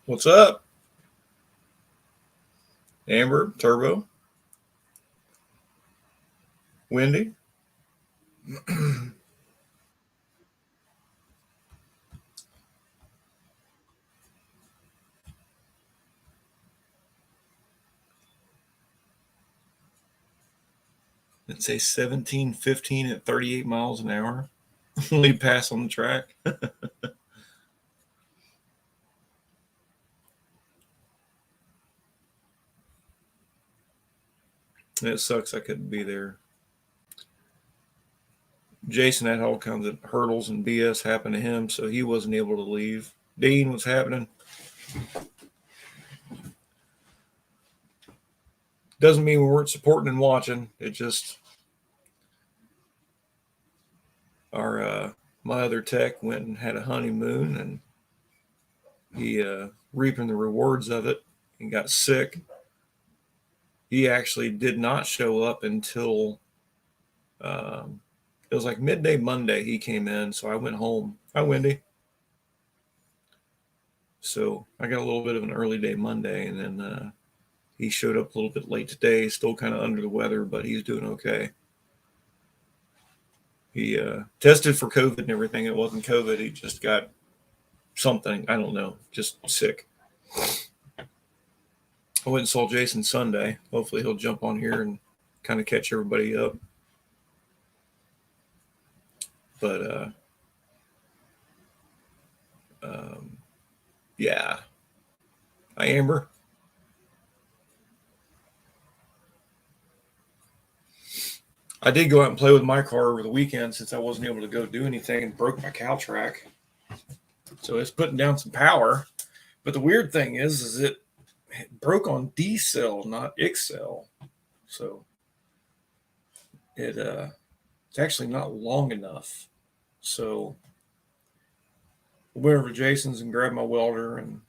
What's up? Amber, Turbo, Wendy. Let's say 17:15 at 38 miles an hour. Lead pass on the track. It sucks I couldn't be there. Jason had all kinds of hurdles and BS happen to him, so he wasn't able to leave. Dean, what's happening? Doesn't mean we weren't supporting and watching. It just our my other tech went and had a honeymoon, and he reaping the rewards of it and got sick. He actually did not show up until it was like midday Monday. He came in, so I went home. Hi, Wendy. So I got a little bit of an early day Monday, and then he showed up a little bit late today. Still kind of under the weather, but he's doing okay. He tested for COVID and everything. It wasn't COVID. He just got something. I don't know. Just sick. I went and saw Jason Sunday. Hopefully he'll jump on here and kind of catch everybody up. But yeah. Hi, Amber. I did go out and play with my car over the weekend since I wasn't able to go do anything and broke my cow track. So it's putting down some power. But the weird thing is it broke on D cell, not X cell. So it's actually not long enough. So I went over to Jason's and grabbed my welder and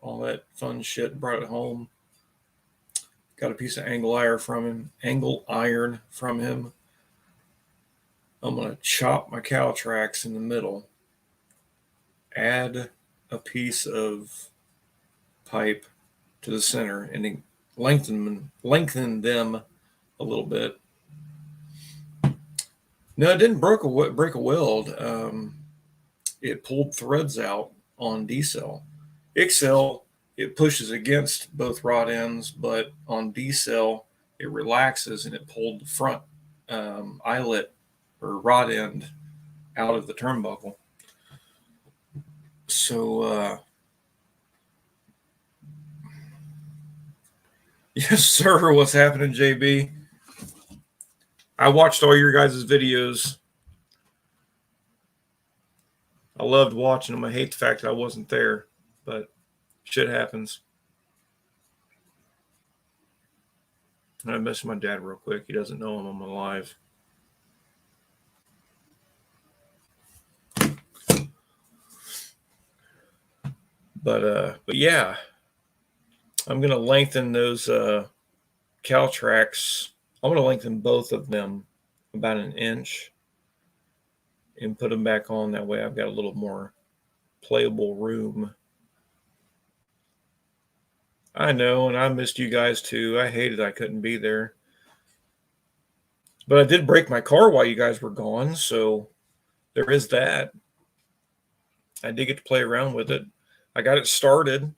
all that fun shit, brought it home. Got a piece of angle iron from him. I'm going to chop my cow tracks in the middle, add a piece of pipe to the center, and then lengthen them a little bit. No, it didn't break a weld. It pulled threads out on D cell. X cell, it pushes against both rod ends, but on D cell, it relaxes and it pulled the front eyelet or rod end out of the turnbuckle. So, yes, sir. What's happening, JB? I watched all your guys' videos. I loved watching them. I hate the fact that I wasn't there, but shit happens. I messaged my dad real quick. He doesn't know I'm alive. But yeah, I'm gonna lengthen those cow tracks. I'm gonna lengthen both of them about an inch and put them back on. That way I've got a little more playable room. I know, and I missed you guys too. I hated I couldn't be there. But I did break my car while you guys were gone, so there is that. I did get to play around with it. I got it started.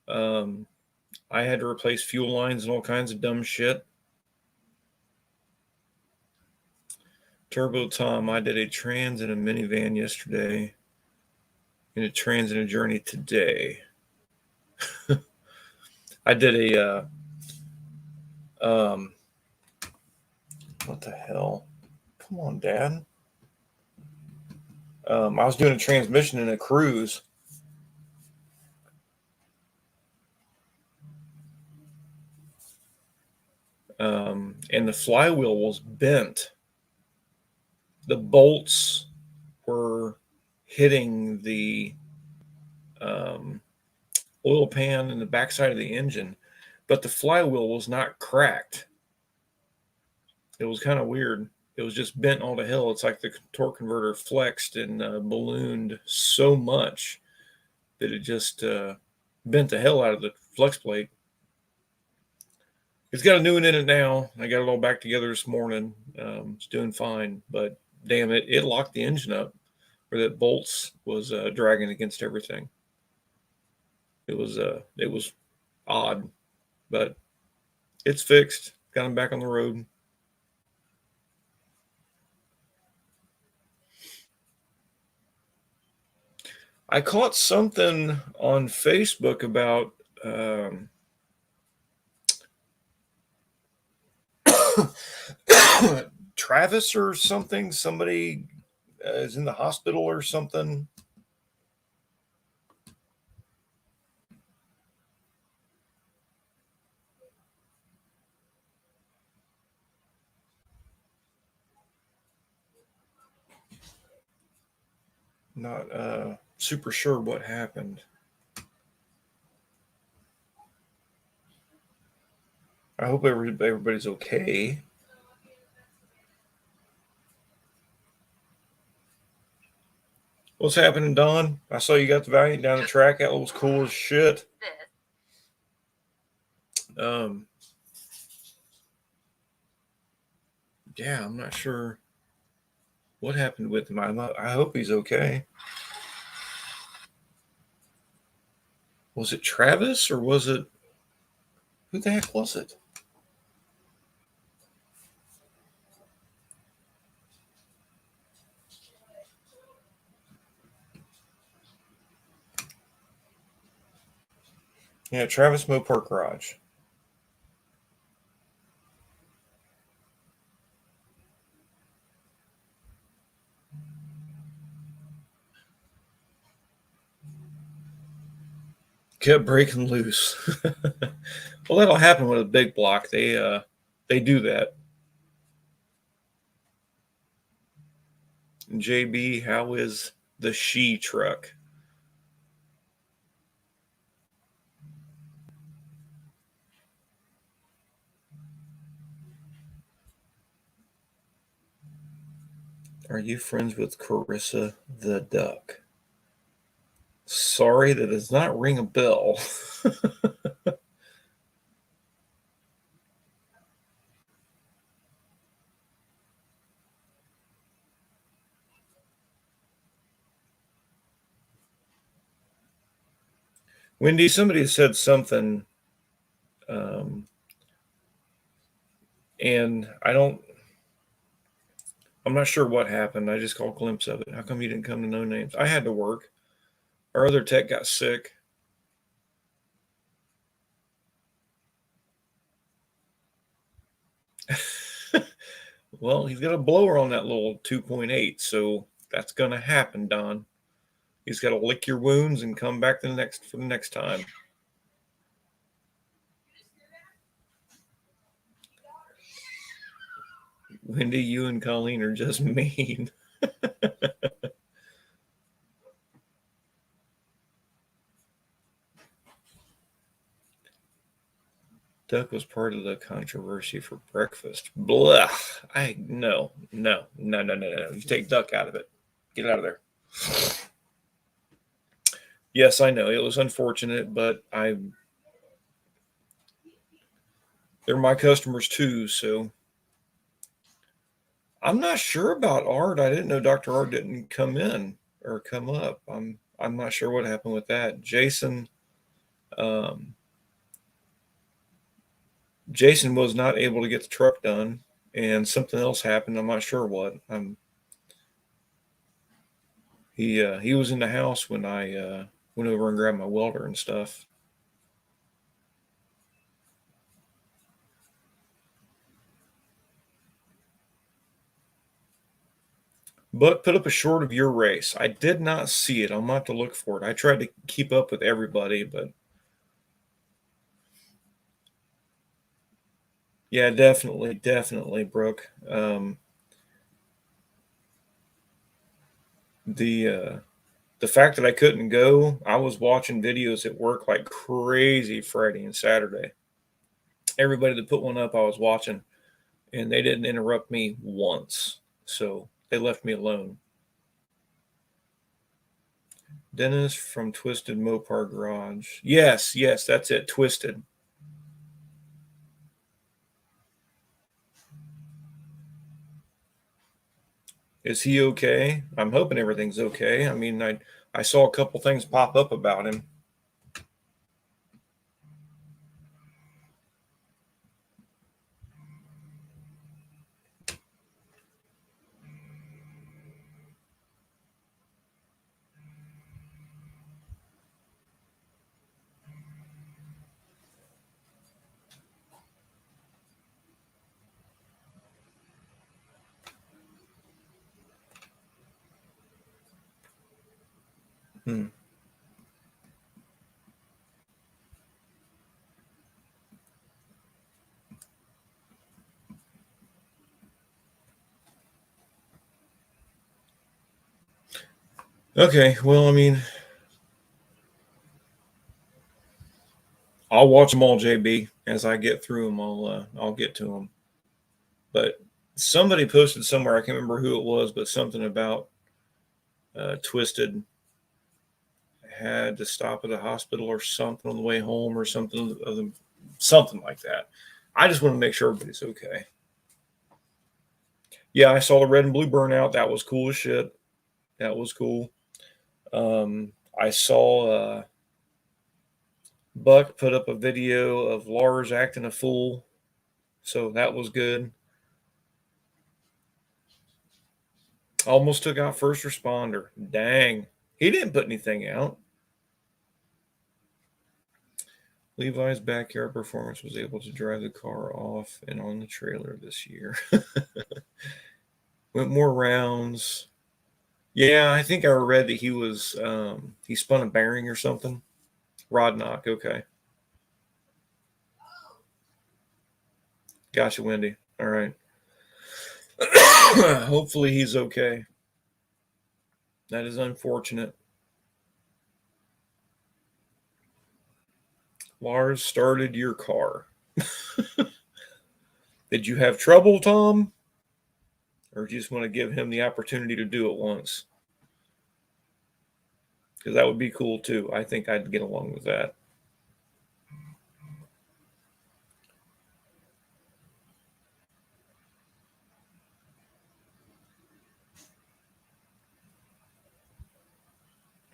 I had to replace fuel lines and all kinds of dumb shit. Turbo Tom, I did a trans in a minivan yesterday and a trans in a journey today. I did a what the hell? Come on, Dad. I was doing a transmission in a cruise. And the flywheel was bent. The bolts were hitting the oil pan and the backside of the engine, but the flywheel was not cracked. It was kind of weird. It was just bent all to hell. It's like the torque converter flexed and ballooned so much that it just bent the hell out of the flex plate. It's got a new one in it now. I got it all back together this morning. It's doing fine, but damn it locked the engine up where that bolts was dragging against everything. It was odd, but it's fixed. Got him back on the road. I caught something on Facebook about Travis or something. Somebody is in the hospital or something. Not super sure what happened. I hope everybody's okay. What's happening, Don? I saw you got the Valiant down the track. That was cool as shit. Yeah, I'm not sure what happened with him. I hope he's okay. Was it Travis or was it who the heck was it? Yeah, Travis Mopar Garage. Kept breaking loose. Well, that'll happen with a big block. They do that. JB, how is the she truck? Are you friends with Carissa the Duck? Sorry, that does not ring a bell. Wendy, somebody said something, and I'm not sure what happened. I just caught a glimpse of it. How come you didn't come to No Names? I had to work. Our other tech got sick. Well, he's got a blower on that little 2.8, so that's going to happen, Don. He's got to lick your wounds and come back for the next time. Wendy, you and Colleen are just mean. Duck was part of the controversy for breakfast. Blah. No. You take Duck out of it. Get out of there. Yes, I know it was unfortunate, but they're my customers too, so I'm not sure about Art. I didn't know Dr. Art didn't come in or come up. I'm not sure what happened with that. Jason was not able to get the truck done, and something else happened. I'm not sure what. He was in the house when I went over and grabbed my welder and stuff. But put up a short of your race. I did not see it. I'm going to have to look for it. I tried to keep up with everybody, but yeah, definitely, Brooke. The fact that I couldn't go, I was watching videos at work like crazy Friday and Saturday. Everybody that put one up, I was watching, and they didn't interrupt me once. So they left me alone. Dennis from Twisted Mopar Garage. Yes, that's it. Twisted. Is he okay? I'm hoping everything's okay. I mean, I saw a couple things pop up about him. Hmm. Okay, well, I mean, I'll watch them all, JB. As I get through them, I'll get to them. But somebody posted somewhere, I can't remember who it was, but something about Twisted had to stop at a hospital or something on the way home or something like that. I just want to make sure everybody's okay. Yeah, I saw the red and blue burnout. That was cool as shit. That was cool. I saw Buck put up a video of Lars acting a fool, so that was good. Almost took out first responder. Dang, he didn't put anything out. Levi's backyard performance was able to drive the car off and on the trailer this year. Went more rounds. Yeah, I think I read that he spun a bearing or something. Rod knock. Okay. Gotcha, Wendy. All right. Hopefully he's okay. That is unfortunate. Lars started your car. Did you have trouble, Tom? Or do you just want to give him the opportunity to do it once? Because that would be cool too. I think I'd get along with that.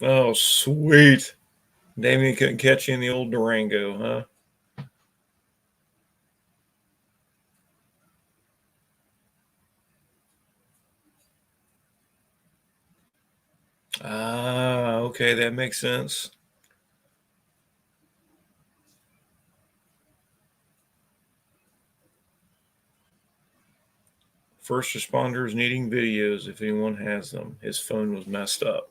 Oh, sweet. Damien couldn't catch you in the old Durango, huh? Ah, okay, that makes sense. First responders needing videos if anyone has them. His phone was messed up.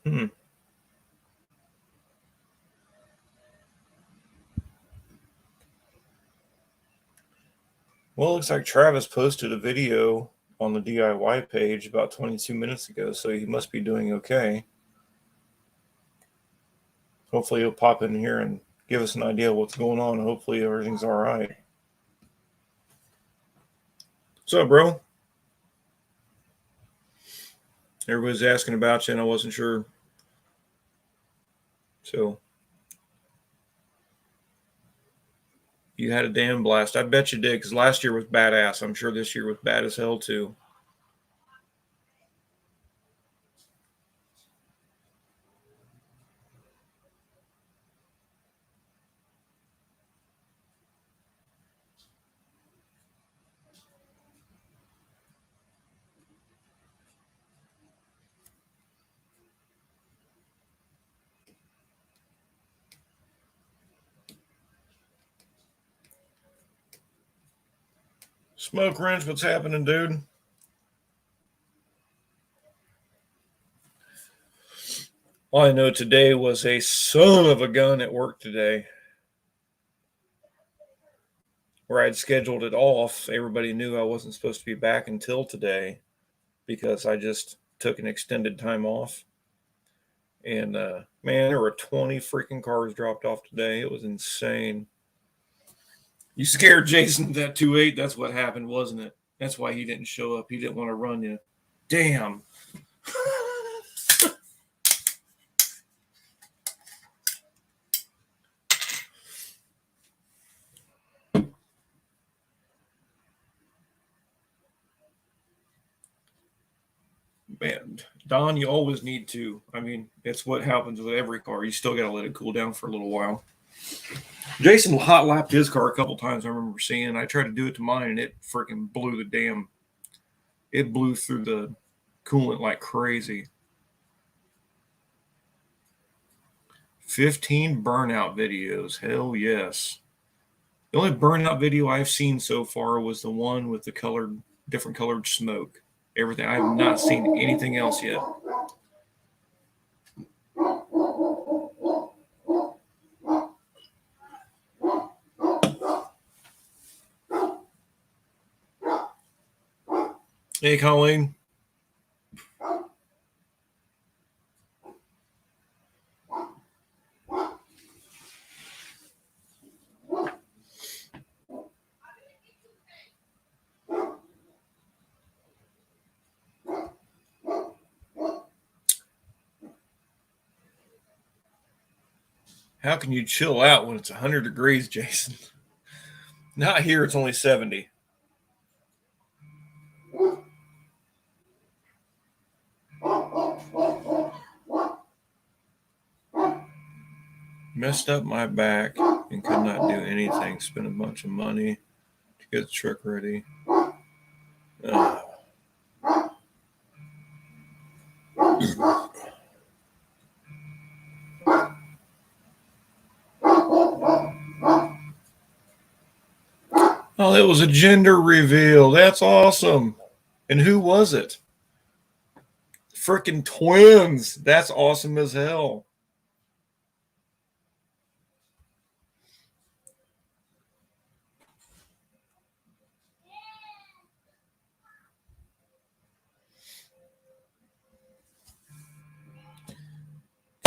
Hmm. Well, it looks like Travis posted a video on the DIY page about 22 minutes ago, so he must be doing okay. Hopefully, he'll pop in here and give us an idea of what's going on. Hopefully, everything's all right. What's up, bro? Everybody's asking about you, and I wasn't sure. So, you had a damn blast. I bet you did, because last year was badass. I'm sure this year was bad as hell, too. Smoke Wrench, what's happening, dude? All I know today was a son of a gun at work today. Where I'd scheduled it off, everybody knew I wasn't supposed to be back until today because I just took an extended time off. And man, there were 20 freaking cars dropped off today. It was insane. You scared Jason with that 2.8. That's what happened, wasn't it? That's why he didn't show up. He didn't want to run you. Damn. Man, Don, you always need to. I mean, it's what happens with every car. You still got to let it cool down for a little while. Jason hot lapped his car a couple times. I remember seeing. I tried to do it to mine, and it freaking blew the damn. It blew through the coolant like crazy. 15 burnout videos. Hell yes. The only burnout video I've seen so far was the one with the different colored smoke. Everything. I have not seen anything else yet. Hey, Colleen. How can you chill out when it's 100 degrees, Jason? Not here, it's only 70. Messed up my back and could not do anything. Spent a bunch of money to get the truck ready. Oh, it was a gender reveal. That's awesome. And who was it? Freaking twins. That's awesome as hell.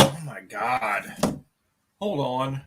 Oh my God. Hold on.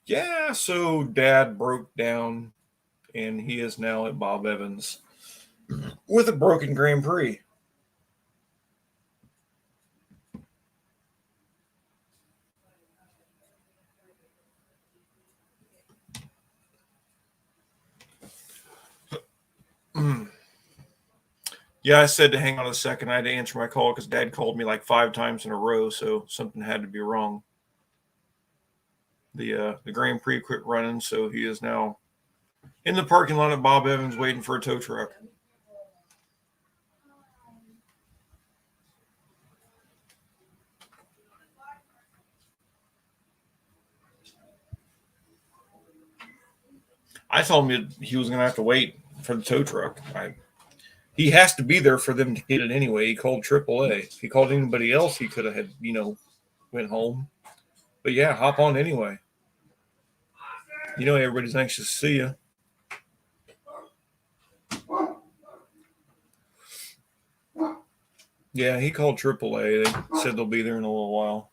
Yeah, so Dad broke down, and he is now at Bob Evans with a broken Grand Prix. Yeah, I said to hang on a second. I had to answer my call because Dad called me like 5 times in a row, so something had to be wrong. The Grand Prix quit running, so he is now in the parking lot at Bob Evans waiting for a tow truck. I told him he was going to have to wait for the tow truck. He has to be there for them to get it anyway. He called AAA. If he called anybody else, he could have had, went home. But yeah, hop on anyway. Everybody's anxious to see you. Yeah, he called AAA. They said they'll be there in a little while.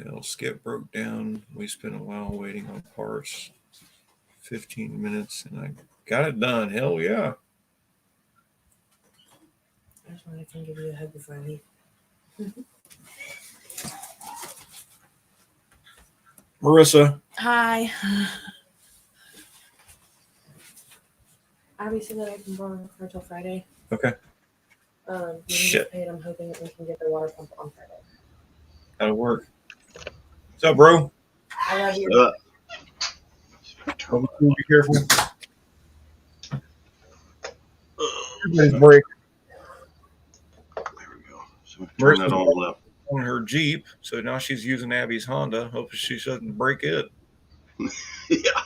Hell, Skip broke down. We spent a while waiting on parts. 15 minutes, and I got it done. Hell yeah. I just wanted to give you a hug before I leave. Marissa. Hi. Abby said that I can borrow her car till Friday. Okay. Shit. Paid, I'm hoping that we can get the water pump on Friday. That'll work. What's up, bro? I love you. Be careful. Everybody's break. There we go. So turn that all up. On her Jeep, so now she's using Abby's Honda. Hope she doesn't break it. Yeah.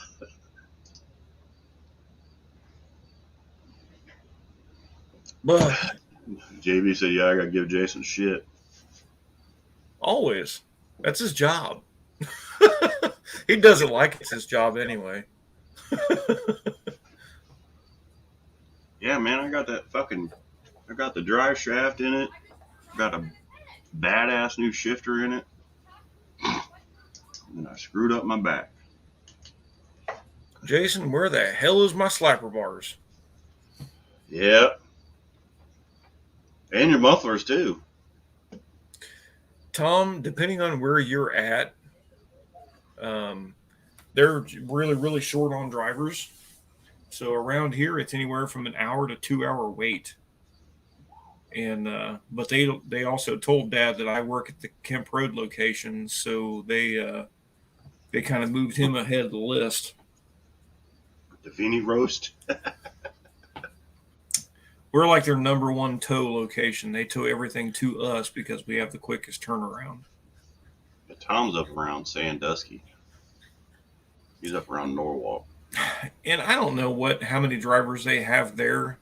But JB said, "Yeah, I gotta give Jason shit." Always, that's his job. He doesn't like it's his job anyway. Yeah, man, I got the drive shaft in it. Got a badass new shifter in it. And I screwed up my back. Jason, where the hell is my slapper bars? Yeah. And your mufflers too. Tom, depending on where you're at, they're really, really short on drivers. So around here, it's anywhere from an hour to 2 hour wait. And but they also told Dad that I work at the Kemp Road location, so they kind of moved him ahead of the list. The Feeney roast. We're like their number one tow location. They tow everything to us because we have the quickest turnaround. But Tom's up around Sandusky. He's up around Norwalk. And I don't know how many drivers they have there,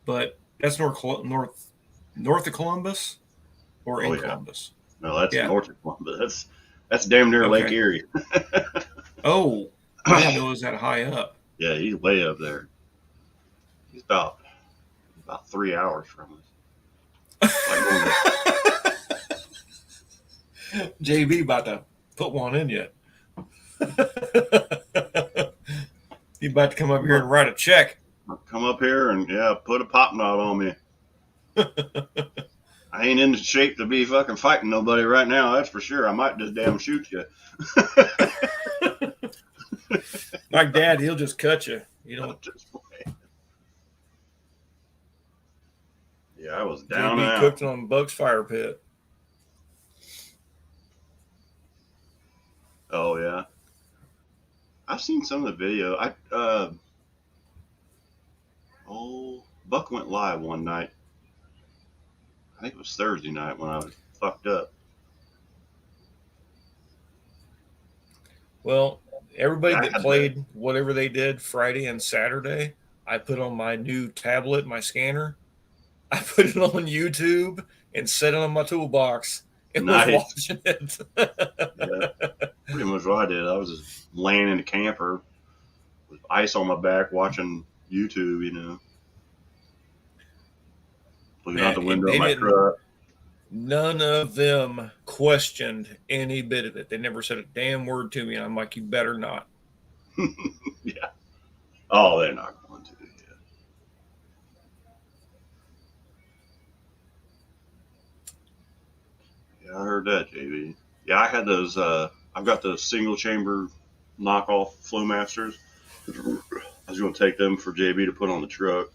but that's north of Columbus or in Columbus. No, that's north of Columbus. That's damn near Lake Erie. Oh, I didn't know it was that high up. Yeah, he's way up there. He's about 3 hours from us. JB about to put one in you. He's about to come up here and write a check. Come up here and put a pop knot on me. I ain't in shape to be fucking fighting nobody right now, that's for sure. I might just damn shoot you. Like Dad, he'll just cut you. You know. Yeah, I was down and out. Cooked on Buck's fire pit. Oh yeah, I've seen some of the video. Buck went live one night. I think it was Thursday night when I was fucked up. Well, everybody that played whatever they did Friday and Saturday, I put on my new tablet, my scanner. I put it on YouTube and set it on my toolbox and was Nice. watching it. Yeah, pretty much what I did. I was just laying in the camper with ice on my back watching YouTube, you know. Looking out Man, the and window of they my didn't. truck. None of them questioned any bit of it. They never said a damn word to me. I'm like, you better not. Yeah. Oh, they're not going to. Yeah, I heard that, JB. Yeah, I had those. I've got the single chamber knockoff Flowmasters. I was going to take them for JB to put on the truck.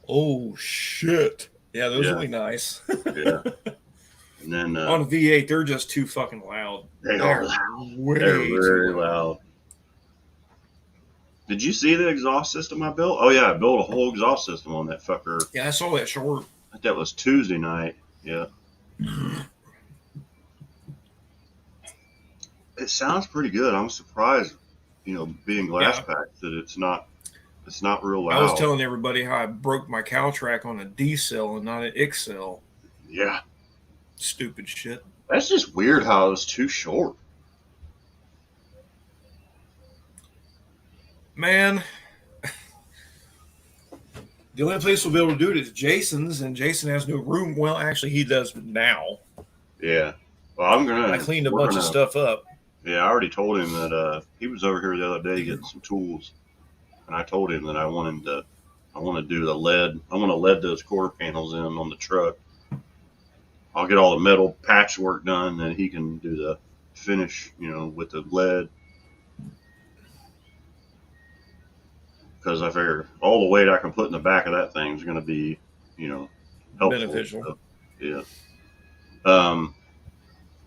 Oh shit! Yeah, those Yeah, will be nice. yeah. And then On a V8, they're just too fucking loud. they are They're loud. They're way very too loud. loud. Did you see the exhaust system I built? Oh yeah, I built a whole exhaust system on that fucker. Yeah, I saw that short. That was Tuesday night. Yeah. It sounds pretty good. I'm surprised, you know, being glass Yeah. packed that it's not real loud. I was telling everybody how I broke my cow track on a D cell and not an X cell. Yeah. Stupid shit. That's just weird how it was too short. Man, the only place we'll be able to do it is Jason's, and Jason has no room. Well, actually, he does now. Yeah. Well, I'm gonna. I cleaned a bunch of stuff up. Yeah, I already told him that he was over here the other day getting some tools, and I told him that I want to do the lead. I want to lead those quarter panels in on the truck. I'll get all the metal patchwork done, and he can do the finish, you know, with the lead. Because I figure all the weight I can put in the back of that thing is going to be, you know, helpful. Beneficial. So, yeah.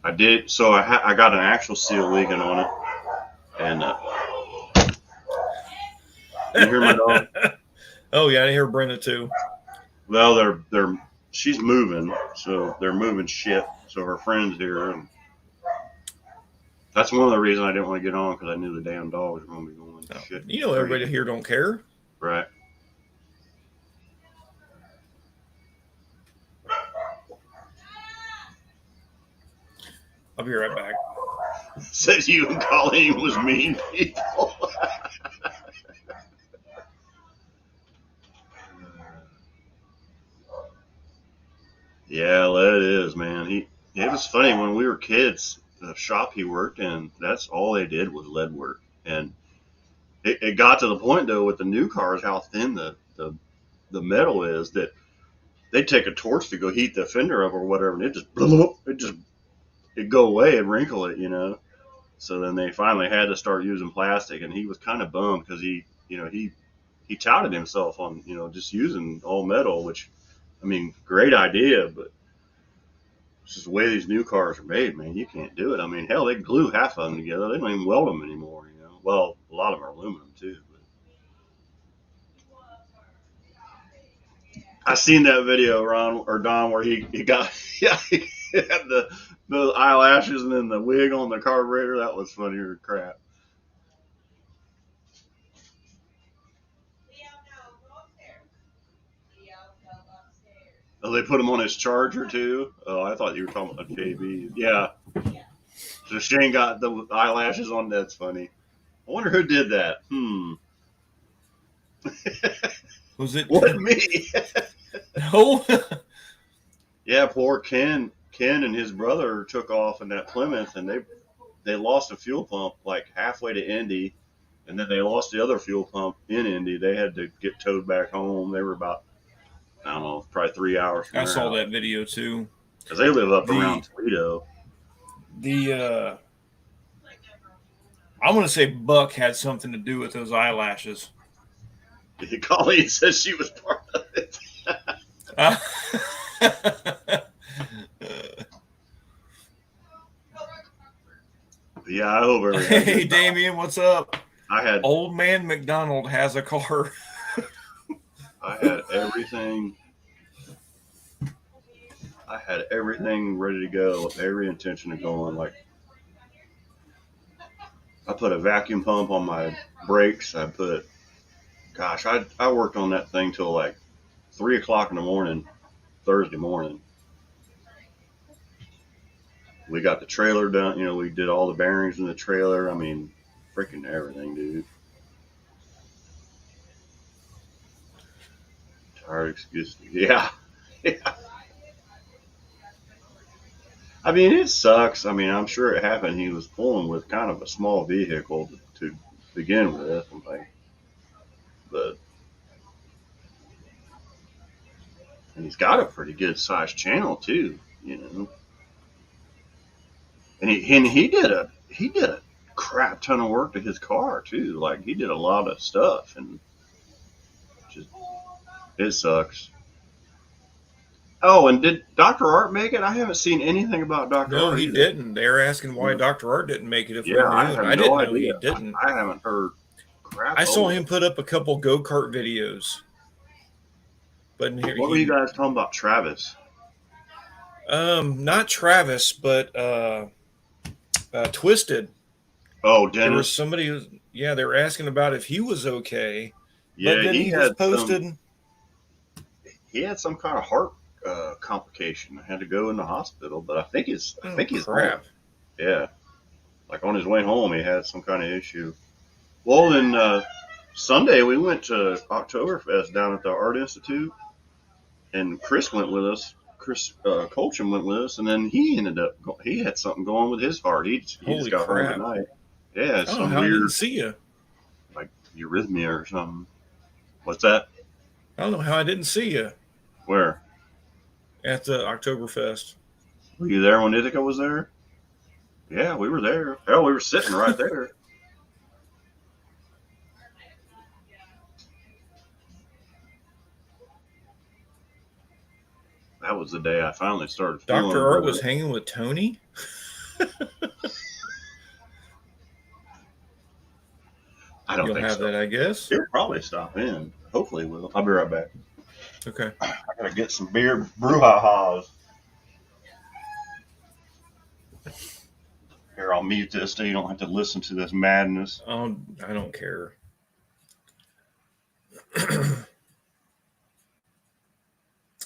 I did. So I got an actual seal leaking on it, and you hear my dog? Oh yeah, I hear Brenda too. Well, she's moving, so they're moving shit. So her friend's here, and that's one of the reasons I didn't want to get on because I knew the damn dogs were going to be going shit. You know, everybody here don't care. Right. I'll be right back. Says you and Colleen was mean people. Yeah, that is, man. It was funny when we were kids. The shop he worked in, that's all they did was lead work, and it got to the point though with the new cars how thin the metal is that they'd take a torch to go heat the fender up or whatever, and it'd go away and wrinkle it, you know. So then they finally had to start using plastic, and he was kind of bummed because he touted himself on, you know, just using all metal, which, I mean, great idea, but it's just the way these new cars are made, man. You can't do it. I mean, hell, they glue half of them together. They don't even weld them anymore, you know. Well, a lot of them are aluminum too. But I seen that video, Ron or Don, where he got he had the eyelashes and then the wig on the carburetor. That was funnier than crap. Oh, they put him on his charger too. Oh, I thought you were talking about KB. Yeah. So Shane got the eyelashes on. That's funny. I wonder who did that. Was it? Wasn't me. No. Yeah, poor Ken and his brother took off in that Plymouth, and they lost a fuel pump like halfway to Indy, and then they lost the other fuel pump in Indy. They had to get towed back home. They were about, I don't know, probably 3 hours from I their saw house. that video too. Because they live up around Toledo. I want to say Buck had something to do with those eyelashes. Colleen says she was part of it. Yeah, I hope everything. Hey, Damien, what's up? I had Old man McDonald has a car. I had everything. I had everything ready to go with every intention of going. Like, I put a vacuum pump on my brakes. I worked on that thing till like 3 o'clock in the morning, Thursday morning. We got the trailer done. You know, we did all the bearings in the trailer. I mean, freaking everything, dude. Tired excuse. Yeah. Yeah. I mean, it sucks. I mean, I'm sure it happened. He was pulling with kind of a small vehicle to begin with. I'm like, but and he's got a pretty good sized channel too, you know. And he did a crap ton of work to his car too. Like he did a lot of stuff, and just it sucks. Oh, and did Dr. Art make it? I haven't seen anything about Dr. No, Art he either. didn't. They were asking why Mm. Dr. Art didn't make it if we Yeah, I knew, and have I no didn't know he idea. didn't. I haven't heard crap. I saw him put up a couple go-kart videos, but here What were you guys talking about, Travis? not Travis, but Twisted. Oh, There was Dennis. somebody who, yeah, they were asking about if he was okay, but Yeah, then he just posted. he had some kind of heart complication. Had to go in the hospital, but I Oh think he's home. crap! Yeah, like on his way home, he had some kind of issue. Well, then Sunday we went to Oktoberfest down at the Art Institute, and Chris went with us. Chris Colchin went with us, and then he ended up he had something going with his heart. He just Holy got home crap! tonight. Yeah, I don't know some how I didn't weird see you. like arrhythmia or something. What's that? I don't know how I didn't see you Where at the Oktoberfest. were you there when Ithaca was there? Yeah, we were there. Hell, we were sitting right there. That was the day I finally started feeling Dr. Art was better. hanging with Tony. I don't You'll think have so. that, I guess. He'll probably stop in. Hopefully, he will. I'll be right back. Okay. I gotta get some beer brouhahas. Here, I'll mute this so you don't have to listen to this madness. I don't care.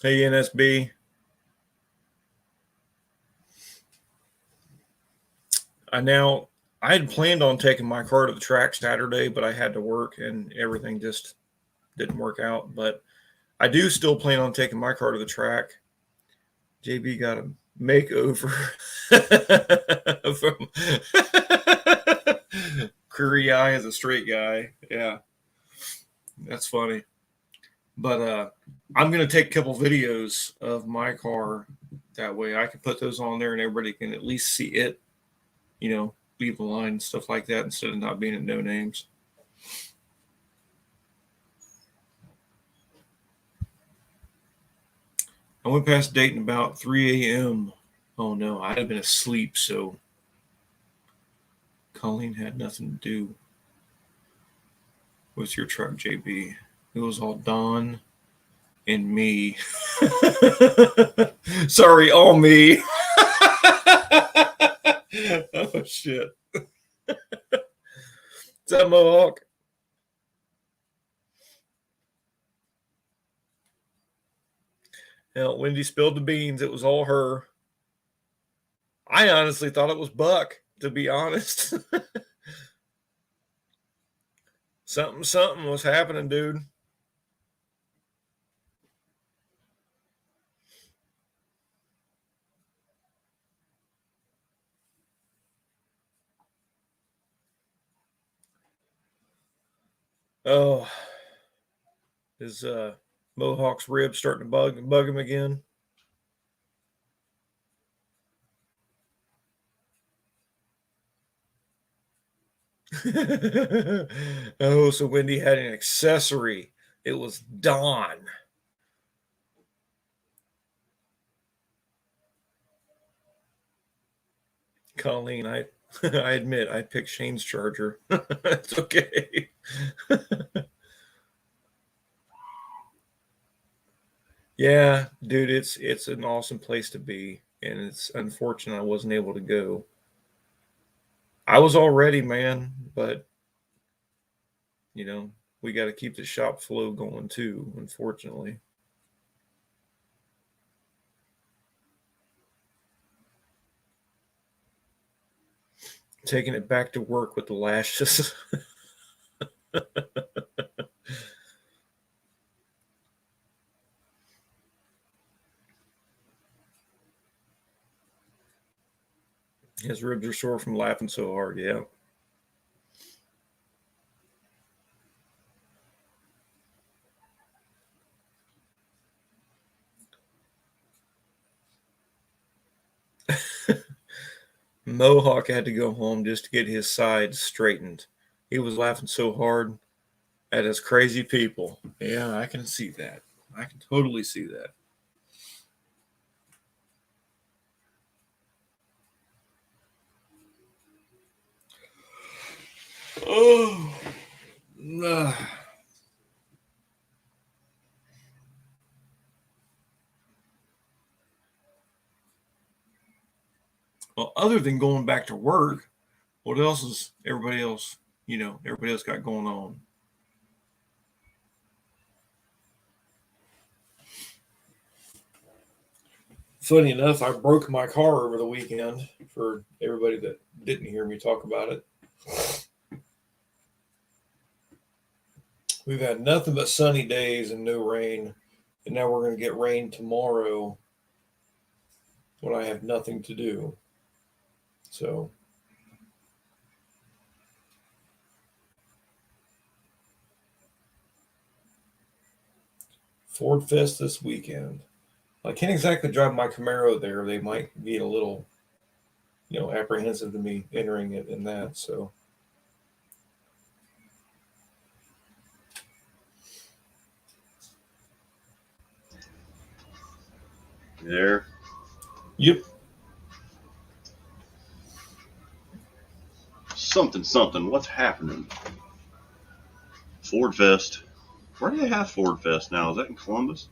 Hey, NSB. I had planned on taking my car to the track Saturday, but I had to work and everything just didn't work out. But I do still plan on taking my car to the track. JB got a makeover from Curry Eye as a straight guy. Yeah, that's funny. But I'm going to take a couple videos of my car. That way I can put those on there and everybody can at least see it, leave the line and stuff like that instead of not being in no names. I went past Dayton about 3 a.m. Oh no, I had been asleep, so Colleen had nothing to do with your truck, JB. It was all Don and me. Sorry, all me. Oh shit. Is that Mohawk? Hell, Wendy spilled the beans. It was all her. I honestly thought it was Buck, to be honest. Something was happening, dude. Oh, is Mohawk's ribs starting to bug him again? Oh, so Wendy had an accessory. It was Dawn. Colleen, I I admit I picked Shane's charger. It's okay. Yeah, dude, it's an awesome place to be, and it's unfortunate I wasn't able to go. I was all ready, man, but we got to keep the shop flow going too, unfortunately. taking it back to work with the lashes. His ribs are sore from laughing so hard. Yeah. Mohawk had to go home just to get his sides straightened. He was laughing so hard at us crazy people. Yeah, I can see that. I can totally see that. Oh. Well, other than going back to work, what else is everybody else got going on? Funny enough, I broke my car over the weekend for everybody that didn't hear me talk about it. We've had nothing but sunny days and no rain. And now we're going to get rain tomorrow when I have nothing to do. So Ford Fest this weekend. I can't exactly drive my Camaro there. They might be a little, apprehensive to me entering it in that. So You there? yep. Something. What's happening? Ford Fest. Where do they have Ford Fest now? Is that in Columbus?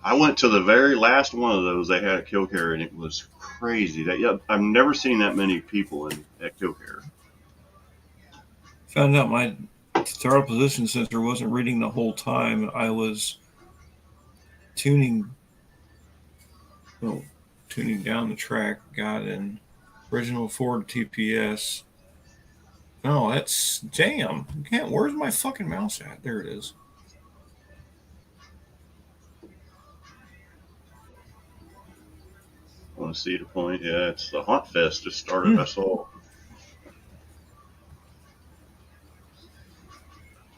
I went to the very last one of those they had at Killcare, and it was crazy. I've never seen that many people at Killcare. Found out my throttle position sensor wasn't reading the whole time. I was tuning down the track. Got an original Ford TPS. No, that's damn. Where's my fucking mouse at? There it is. Want to see the point? Yeah, it's the Haunt Fest just started. I saw.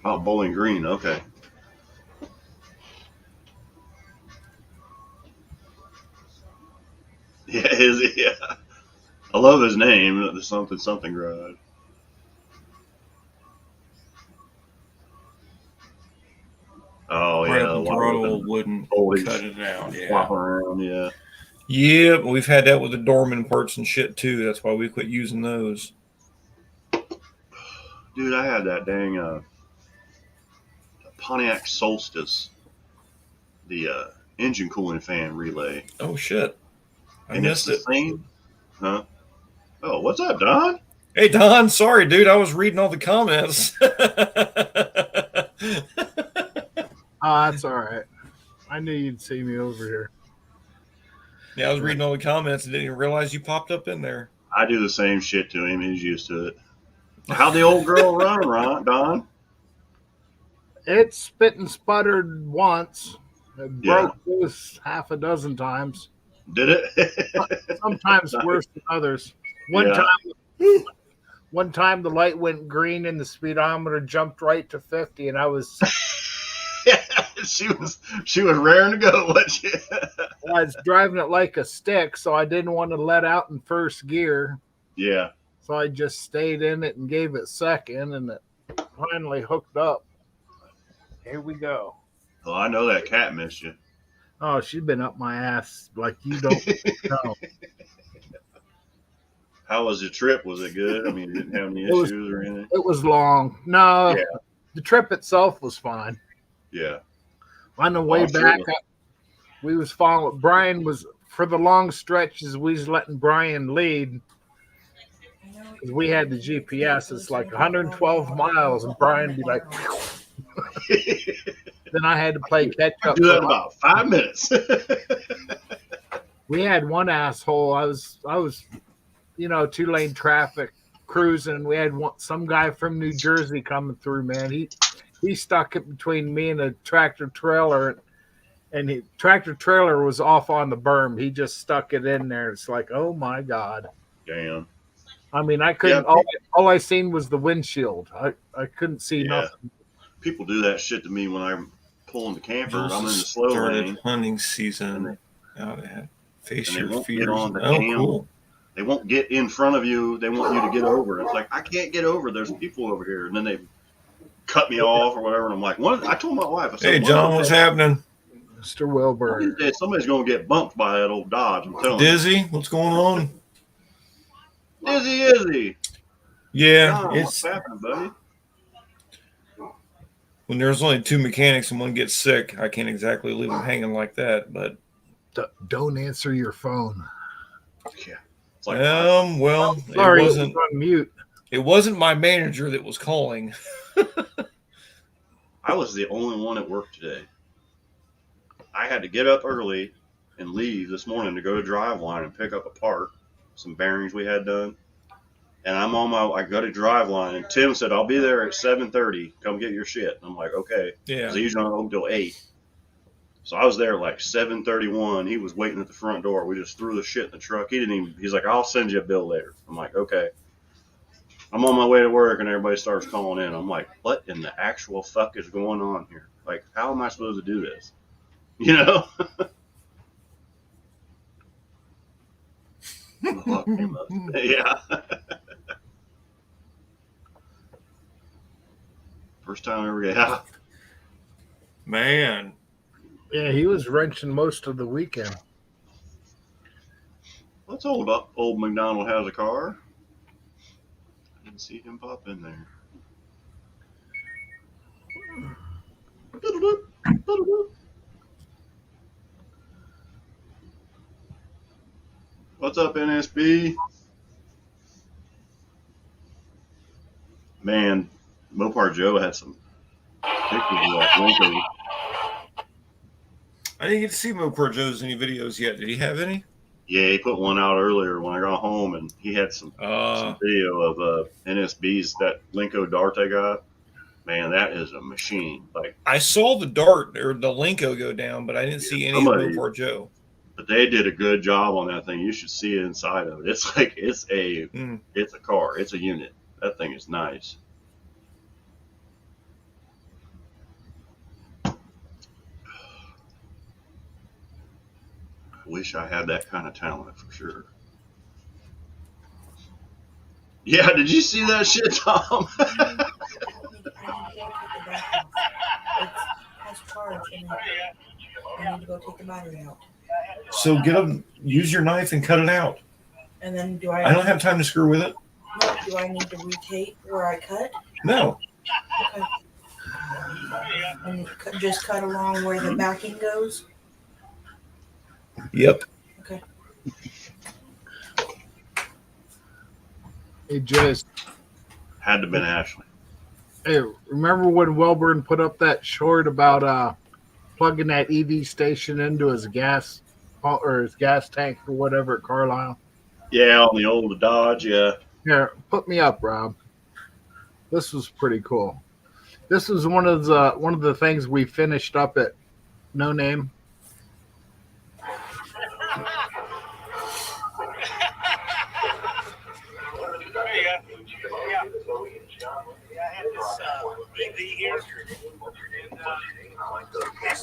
Oh, Bowling Green. Okay. Yeah, yeah. I love his name. The something garage. Oh right yeah, up the throttle wouldn't cut it out. Yeah. Flop around. Yeah. Yeah, but we've had that with the Dorman parts and shit too. That's why we quit using those. Dude, I had that dang Pontiac Solstice, the engine cooling fan relay. Oh shit! I and missed it's the it. Same, huh? Oh, what's up, Don? Hey Don, sorry, dude. I was reading all the comments. Oh, that's all right. I knew you'd see me over here. Yeah, I was reading all the comments and didn't even realize you popped up in there. I do the same shit to him. He's used to it. How'd the old girl run, Don? It spit and sputtered once. It broke loose half a dozen times. Did it? Sometimes worse than others. One time the light went green and the speedometer jumped right to 50, and I was she was raring to go, wasn't she? I was driving it like a stick, so I didn't want to let out in first gear. Yeah. So I just stayed in it and gave it second, and it finally hooked up. Here we go. Well, I know that cat missed you. Oh, she's been up my ass like you don't know. How was your trip? Was it good? I mean, you didn't have any issues or anything? It was long. No, the trip itself was fine. Yeah. On the way back, we was following. Brian was, for the long stretches, we was letting Brian lead. Because we had the GPS. It's like 112 miles, and Brian would be like... Then I had to play catch up. Do that in about 5 minutes. We had one asshole. I was, 2-lane traffic cruising. We had some guy from New Jersey coming through. Man, he stuck it between me and a tractor trailer, and the tractor trailer was off on the berm. He just stuck it in there. It's like, oh my god. Damn. I mean, I Yeah, couldn't. All I seen was the windshield. I couldn't see nothing. People do that shit to me when I'm pulling the camper. I'm in the Just slow started lane. hunting season out ahead. Face And they your won't get fears. on the Oh, damn- cool. They won't get in front of you. They want you to get over. It's like, I can't get over. There's people over here. And then they cut me off or whatever. And I'm like, what? I told my wife, I said, Hey, John, what's happening? Mr. Wilbur. Somebody's going to get bumped by that old Dodge. I'm telling Dizzy, what's going on? you. Izzy. Yeah, John, what's it's happening, buddy? when there's only two mechanics and one gets sick, I can't exactly leave them hanging like that. But Don't answer your phone. Yeah. It's like, well, Sorry, it wasn't. it was on mute. It wasn't my manager that was calling. I was the only one at work today. I had to get up early and leave this morning to go to Driveline and pick up a part, some bearings we had done. And I go to Driveline, and Tim said, I'll be there at 7:30. Come get your shit. And I'm like, okay. Yeah. Because I usually don't open until 8. So I was there like 7:31. He was waiting at the front door. We just threw the shit in the truck. He's like, I'll send you a bill later. I'm like, okay. I'm on my way to work, and everybody starts calling in. I'm like, what in the actual fuck is going on here? Like, how am I supposed to do this? You know? Yeah. First time ever. Yeah. Man. Yeah, he was wrenching most of the weekend. Let's hold up. Old McDonald has a car. I didn't see him pop in there. What's up, NSB? Man, Mopar Joe had some pictures of that Lincoln. I didn't get to see Mopar Joe's any videos yet. Did he have any? Yeah, he put one out earlier when I got home, and he had some video of NSB's, that Linko Dart I got. Man, that is a machine. Like, I saw the Dart or the Linko go down, but I didn't see any of Mopar Joe. But they did a good job on that thing. You should see it inside of it. It's like it's a car. It's a unit. That thing is nice. I wish I had that kind of talent for sure. Yeah, did you see that shit, Tom? I need to go take the battery out. So use your knife and cut it out. And then I don't have time to screw with it. Do I need to retape where I cut? No. Okay. And just cut along where the backing goes? Yep. Okay. Hey, just Had to have been Ashley. hey, remember when Welburn put up that short about plugging that EV station into his gas or his gas tank or whatever at Carlisle? Yeah, on the old Dodge, yeah. Here, put me up, Rob. This was pretty cool. This was one of the things we finished up at No Name.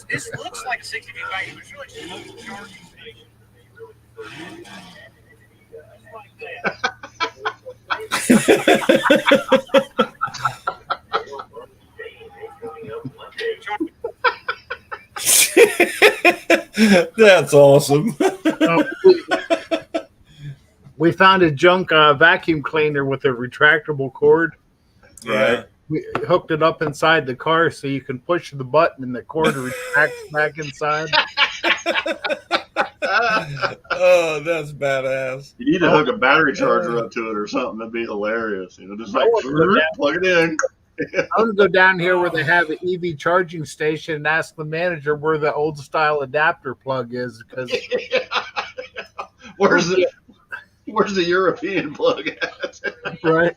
This looks like a 60 feet back. It was really just a charging station. That's awesome. We found a junk vacuum cleaner with a retractable cord. Right. We hooked it up inside the car so you can push the button and the cord retracts back inside. Oh, that's badass. You need to hook a battery charger up to it or something. That'd be hilarious. You know, just like plug it in. I'm gonna go down here where they have an EV charging station and ask the manager where the old style adapter plug is because Where's the European plug at? Right.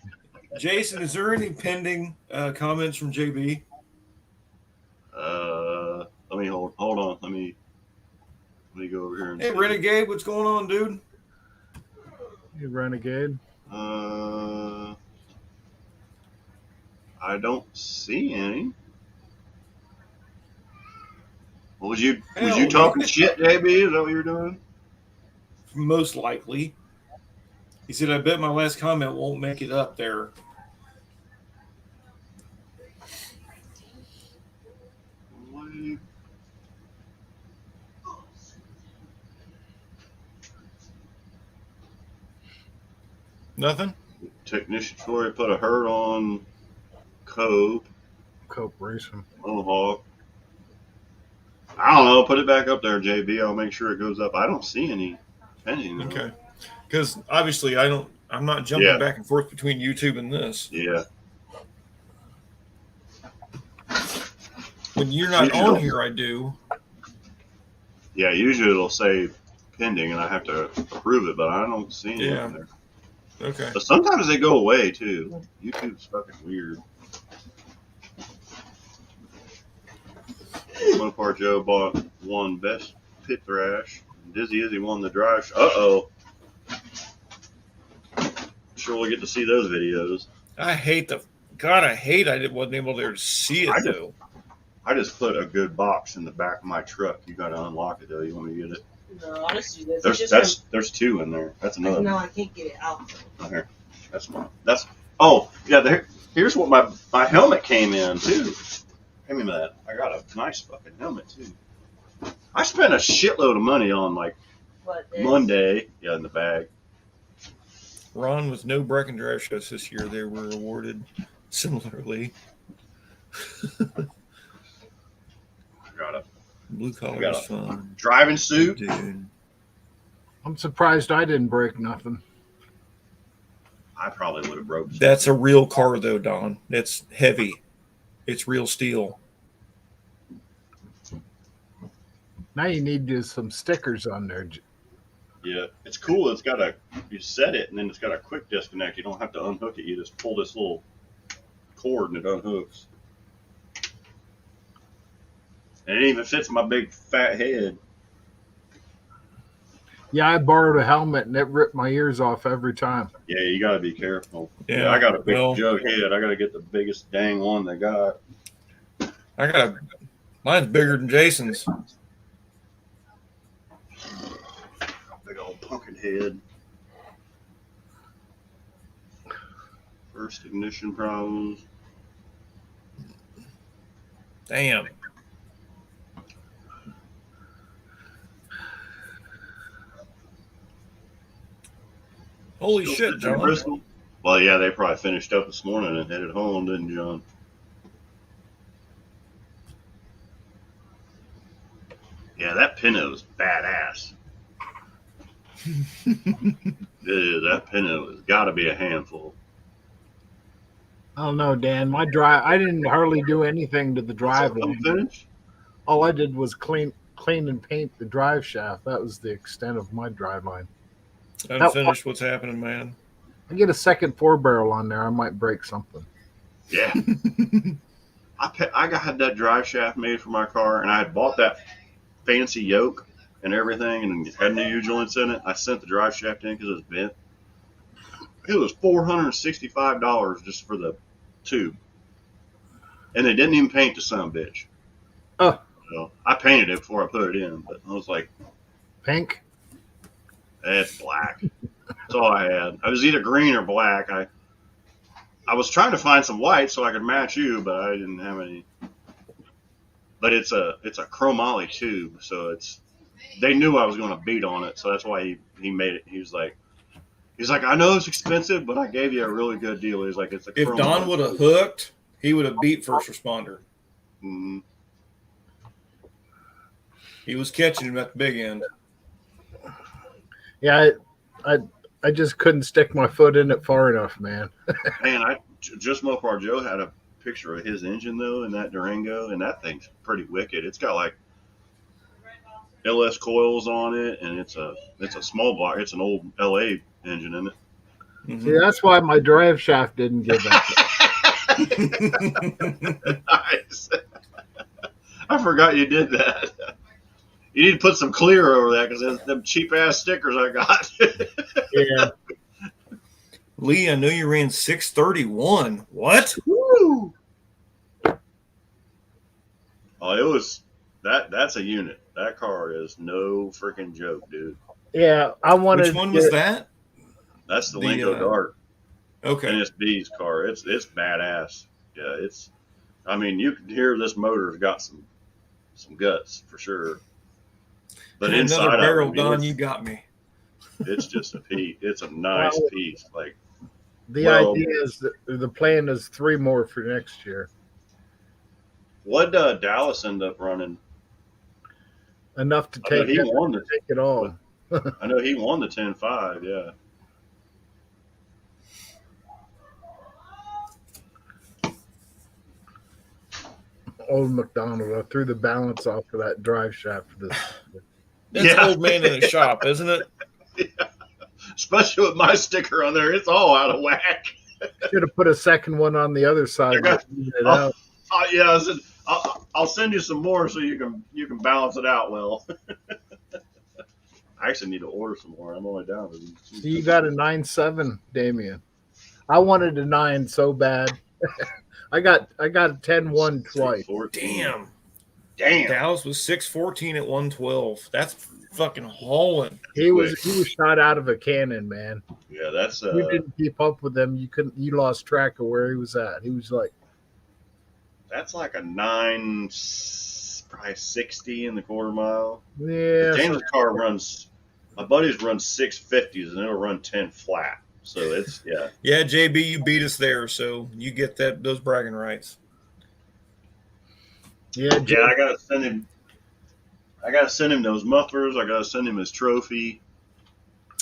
Jason, is there any pending comments from JB? Let me hold on. Let me go over here and Hey, see. Renegade, what's going on, dude? You renegade. I don't see any. Well, was you Hell, talking shit, JB? Is that what you were doing? Most likely. He said, I bet my last comment won't make it up there. Nothing? Technician Troy put a hurt on Cope Corporation. Mohawk. I don't know. Put it back up there, JB. I'll make sure it goes up. I don't see any pending. Though. Okay. Because obviously I'm not jumping back and forth between YouTube and this. Yeah. When you're not on here, I do. Yeah, usually it'll say pending and I have to approve it, but I don't see anything Yeah. there. Okay. But sometimes they go away too. YouTube's fucking weird. Mopar Joe won best pit thrash. Dizzy Izzy won the drive. Uh-oh. Sure we'll get to see those videos. I hate I wasn't able to see it though. I just put a good box in the back of my truck. You got to unlock it though. You want me to get it? No, honestly, this There's two in there. That's another. No, I can't get it out. Here. That's one. Here's what my helmet came in too. Give me that. I got a nice fucking helmet too. I spent a shitload of money on Monday. Yeah, in the bag. Ron with no Brecken drive shows this year. They were awarded similarly. I got a blue collar is fun. Driving suit. Dude. I'm surprised I didn't break nothing. I probably would have broke. That's a real car though, Don. It's heavy. It's real steel. Now you need some stickers on there. Yeah, it's cool. You set it and then it's got a quick disconnect. You don't have to unhook it. You just pull this little cord and it unhooks. And it even fits my big fat head. Yeah, I borrowed a helmet and it ripped my ears off every time. Yeah, you got to be careful. Yeah, I got a big jug head. I got to get the biggest dang one they got. Mine's bigger than Jason's. Big old pumpkin head. First ignition problems. Damn. Holy shit, John. Bristol? Well, yeah, they probably finished up this morning and headed home, didn't John? Yeah, that Pinto is badass. That Pinto has got to be a handful. I don't know, Dan. I didn't hardly do anything to the drive line. All I did was clean and paint the drive shaft. That was the extent of my drive line. Unfinished. What's happening, man? I get a second 4-barrel on there, I might break something. Yeah. I had that drive shaft made for my car, and I had bought that fancy yoke and everything, and had new joints in it. I sent the drive shaft in because it was bent. It was $465 just for the tube, and they didn't even paint the son bitch. Oh, so I painted it before I put it in, but I was like, pink. It's black. That's all I had. I was either green or black. I was trying to find some white so I could match you, but I didn't have any. But it's a chromoly tube, so they knew I was going to beat on it, so that's why he made it. He's like, I know it's expensive, but I gave you a really good deal. He's like, it's a. If Don would have hooked, he would have beat First Responder. Mm-hmm. He was catching him at the big end. Yeah, I just couldn't stick my foot in it far enough, man. Man, Just Mopar Joe had a picture of his engine though in that Durango, and that thing's pretty wicked. It's LS coils on it, and it's a small block. It's an old LA engine, isn't Mhm. See, that's why my drive shaft didn't give up. it? Nice. I forgot you did that. You need to put some clear over that because them cheap ass stickers I got. Yeah. Lee, I know you ran 631. What? Woo! Oh, it was that's a unit. That car is no freaking joke, dude. Yeah, I wanted Which one was that? That's the The, Lingo Dart. Okay. NSB's car. It's badass. Yeah, it's. I mean, you can hear this motor's got some guts for sure. But And inside another barrel, of it, I Don, mean, you got me. it's just a piece. It's a nice Well, piece. Like, the well, idea is that the plan is 3 more for next year. what Dallas end up running? Enough to I know take he it, won the. take it all. I know he won the 10.5. Yeah. Old McDonald, I threw the balance off of that drive shaft for this. That's Yeah. old man in a shop, isn't it? Especially with my sticker on there, it's all out of whack. Should have put a second one on the other side. I got- to even it oh. out. Yeah, I said I'll send you some more so you can balance it out well. I actually need to order some more. I'm only down to. So you got a 9.7, Damien. I wanted a 9 so bad. I got a 10.1 twice. 614. Damn. Damn. Dallas was 614 at 112. That's fucking hauling. He was shot out of a cannon, man. Yeah, that's You didn't keep up with him. You lost track of where he was at. He was like, that's like a 9, probably 60 in the quarter mile. yeah. James' car runs. My buddy's runs 650s and it'll run 10 flat. So it's yeah. Yeah, JB, you beat us there, so you get those bragging rights. Yeah, Yeah, I gotta send him those mufflers. I gotta send him his trophy.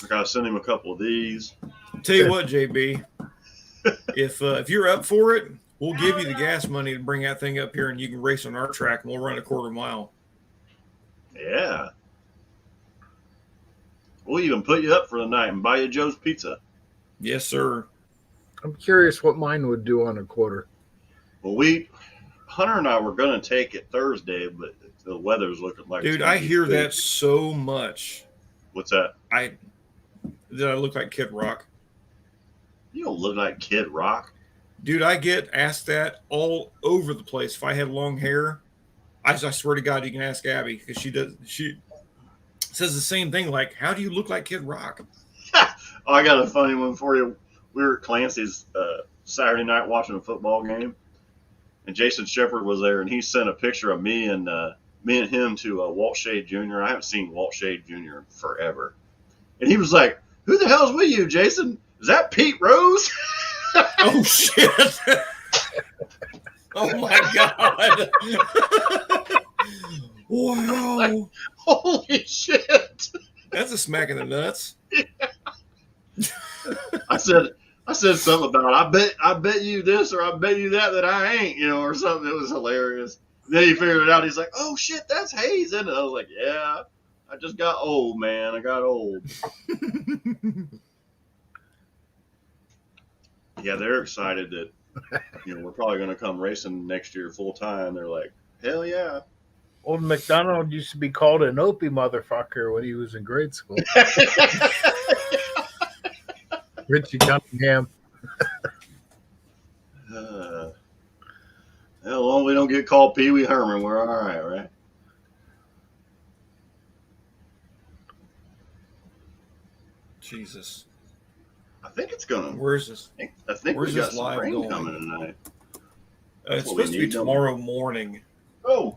I gotta send him a couple of these. Tell you what, JB, if you're up for it, we'll give you the gas money to bring that thing up here, and you can race on our track, and we'll run a quarter mile. Yeah. We'll even put you up for the night and buy you Joe's Pizza. Yes, sir. I'm curious what mine would do on a quarter. Well, Hunter and I were gonna take it Thursday, but the weather's looking like. Dude, I hear that so much. What's that? Did I look like Kid Rock? You don't look like Kid Rock. Dude, I get asked that all over the place. If I had long hair, I swear to God, you can ask Abby because she says the same thing. Like, how do you look like Kid Rock? Oh, I got a funny one for you. We were at Clancy's Saturday night watching a football game, and Jason Shepard was there, and he sent a picture of me and him to Walt Shade Jr. I haven't seen Walt Shade Jr. in forever, and he was like, "Who the hell's with you, Jason? Is that Pete Rose?" Oh shit! Oh my God! Wow! Holy shit! That's a smack in the nuts. I said something about I bet you this or I bet you that I ain't, or something. It was hilarious. Then he figured it out. He's like, "Oh shit, that's Hayes, isn't it?" I was like, "Yeah, I just got old, man. I got old." Yeah, they're excited that we're probably going to come racing next year full time. They're like, "Hell yeah!" Old McDonald used to be called an Opie motherfucker when he was in grade school. Richie Cunningham. Hell, as long as we don't get called Pee Wee Herman, we're all right? Jesus. I think it's gonna. Where's this? I think where's we got this some live rain going? coming tonight. It's what we supposed to be need, don't tomorrow morning. Oh,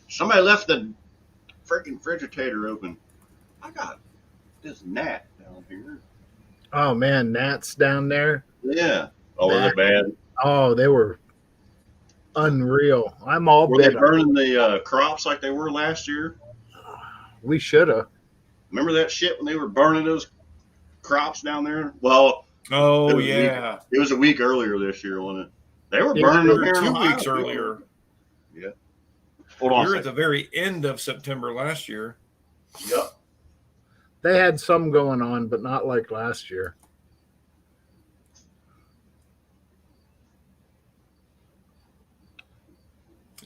somebody left the freaking refrigerator open. I got this gnat down here. Oh man, gnats down there. Yeah. Oh, were they bad? Oh, they were unreal. I'm all Were they bit. burning the crops like they were last year? We should have. Remember that shit when they were burning those crops down there? Well, Oh it yeah. it was a week earlier this year, wasn't it? They were Yeah, burning They them were here in 2 Ohio. weeks earlier. Yeah. Hold We on were a at the second. very end of September last year. Yep. They had some going on, but not like last year.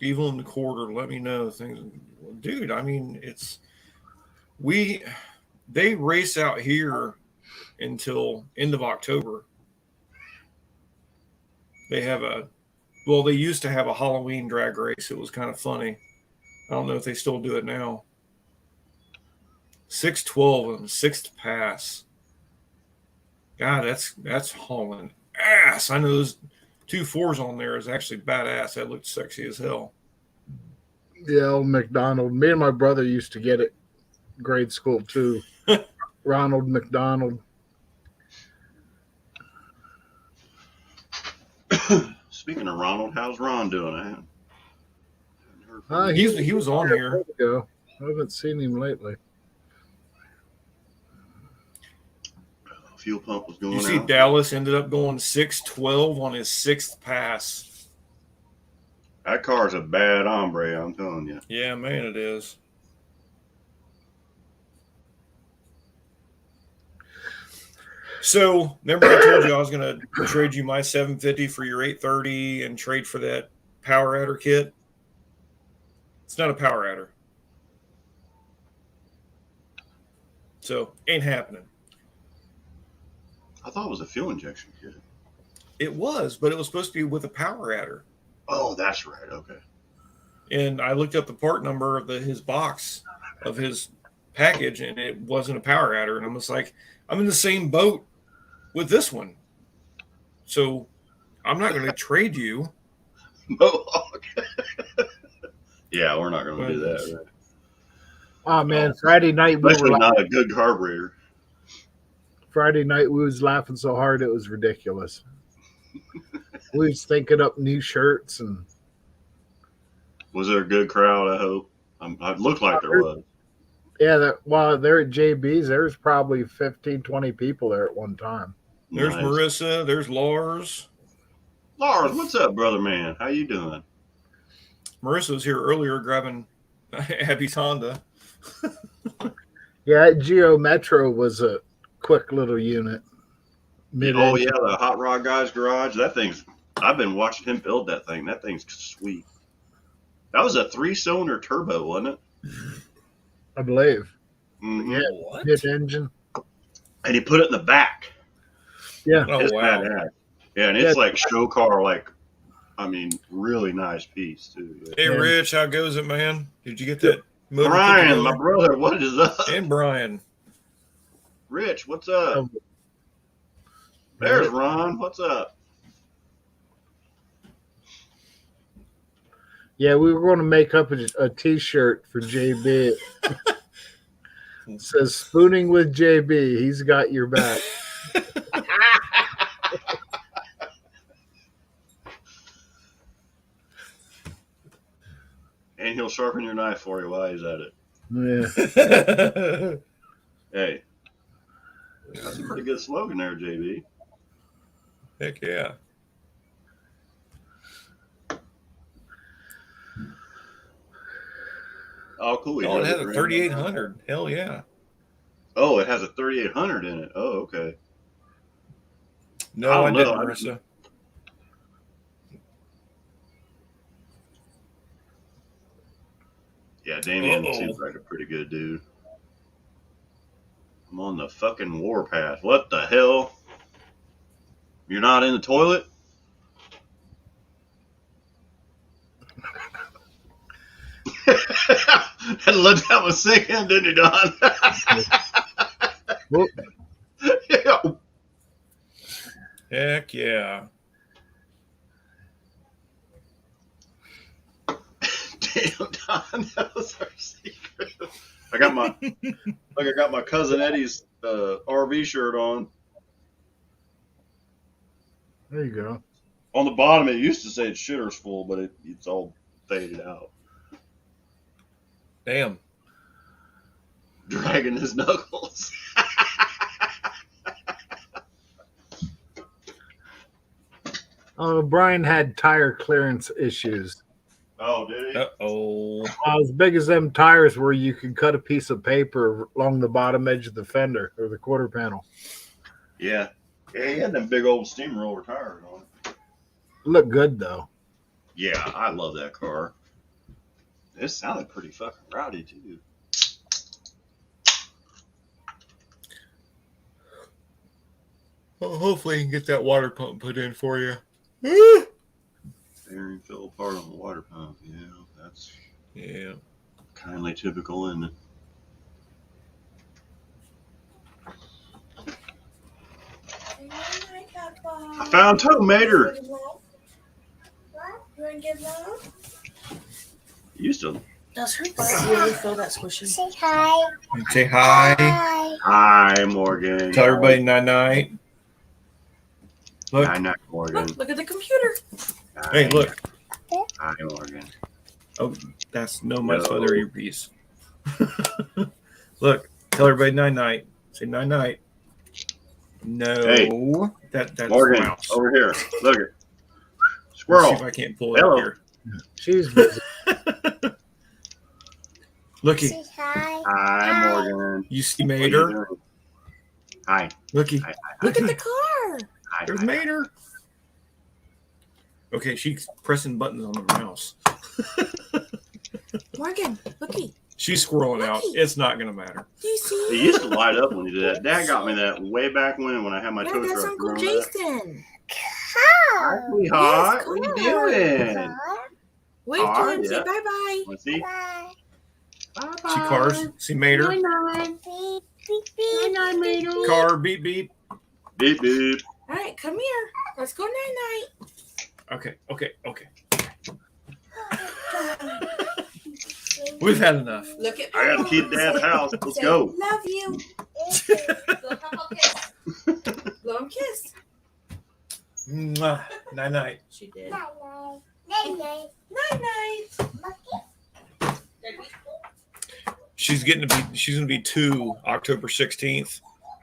Evil in the quarter. Let me know things, dude. I mean, they race out here until end of October. They used to have a Halloween drag race. It was kind of funny. I don't know if they still do it now. 612 and sixth pass. God, that's hauling ass. I know those 2 4s on there is actually badass. That looked sexy as hell. Yeah, old McDonald. Me and my brother used to get it grade school too. Ronald McDonald. Speaking of Ronald, how's Ron doing? I haven't heard from him. He was on here. Ago. I haven't seen him lately. Fuel pump was going You see, out. Dallas ended up going 612 on his sixth pass. That car's a bad hombre, I'm telling you. Yeah, man, it is. So, remember I told you I was going to trade you my 750 for your 830 and trade for that power adder kit? It's not a power adder. So, ain't happening. I thought it was a fuel injection kit. It was, but it was supposed to be with a power adder. Oh, that's right. Okay. And I looked up the part number of his box of his package, and it wasn't a power adder. And I'm just like, I'm in the same boat with this one. So I'm not going to trade you. Mohawk. Yeah, we're not going to do that. Right? Oh man, Friday night Especially not a good carburetor. Friday night we was laughing so hard it was ridiculous. We was thinking up new shirts and. Was there a good crowd? I hope. It looked like there was. Yeah, while they're at JB's, there's probably 15, 20 people there at one time. There's Nice. Marissa. There's Lars. Lars, what's up, brother man? How you doing? Marissa was here earlier grabbing Abby's Honda. Yeah, Geo Metro was a quick little unit. Oh yeah, the Hot Rod Guy's garage. I've been watching him build that thing. That thing's sweet. That was a 3-cylinder turbo, wasn't it? I believe. Mm-hmm. Yeah, What? mid engine. And he put it in the back. Yeah. Oh, It's wow. badass. Yeah, and it's like show car, really nice piece too. Hey, Yeah. Rich, how goes it, man? Did you get that motor put Brian, together? my brother, what is up? And Brian. Rich, what's up? There's Ron. What's up? Yeah, we were going to make up a T-shirt for JB. It says "Spooning with JB." He's got your back. And he'll sharpen your knife for you while he's at it. Yeah. Hey, that's a pretty good slogan there, JB. Heck yeah. Oh, cool. Oh, it has a ran 3800. Hell yeah. Oh, it has a 3800 in it. Oh, okay. No, I I don't didn't, know. Marissa. Yeah, Damien Uh-oh. seems like a pretty good dude. I'm on the fucking warpath. What the hell? You're not in the toilet? And let that one sink in, didn't you, Don? Whoop. Yeah. Heck yeah. Damn, Don, that was our secret. I got my cousin Eddie's RV shirt on. There you go. On the bottom, it used to say shitter's full, but it's all faded out. Damn. Dragging his knuckles. Oh, Brian had tire clearance issues. Oh, did he? Uh-oh. As big as them tires where you could cut a piece of paper along the bottom edge of the fender or the quarter panel. Yeah. Yeah, he had them big old steamroller tires on it. Look good though. Yeah, I love that car. It sounded pretty fucking rowdy too. Well, hopefully, you can get that water pump put in for you. Bearing fell apart on the water pump. Yeah, that's Yeah. kindly typical, isn't it? I found Tomater. You want to give love? Used to. Does her butt really feel that squishy? Say hi. Say hi. Hi. Hi, Morgan. Tell everybody night-night. Look. Hi, not Morgan. Look at the computer. Hi. Hey, look. Hi, Morgan. Oh, that's no much No. other earpiece. Look. Tell everybody night-night. Say night-night. No. Hey. That's Morgan, a mouse. over here. Look at Let's squirrel. see if I can't pull it Hello. up here. She's busy. Looky. Say hi. Hi, Morgan. You see What are you Mater? doing? Hi. Looky. Hi. Look at the car. Hi. There's Hi. Mater. Okay, she's pressing buttons on the mouse. Morgan, looky. She's squirreling out. It's not going to matter. Do you see? It used to light up when you did that. Dad got me that way back when I had my Yeah, tow that's truck. Uncle Remember that? Jason. Hi, sweetheart. Yes, What are you car. doing? Wave to Car, him. Say yeah. bye-bye. Want to see? Bye. Bye-bye. See cars? See Mater? Beep, beep, beep. Car, beep, beep. Beep, beep. All right, come here. Let's go night-night. Okay. We've had enough. Look at I got to keep Dad's house. Let's go. Love you. Blow him kiss. Mwah. Night-night. She did. Night-night. Night-night. Night-night. She's going to be 2 October 16th.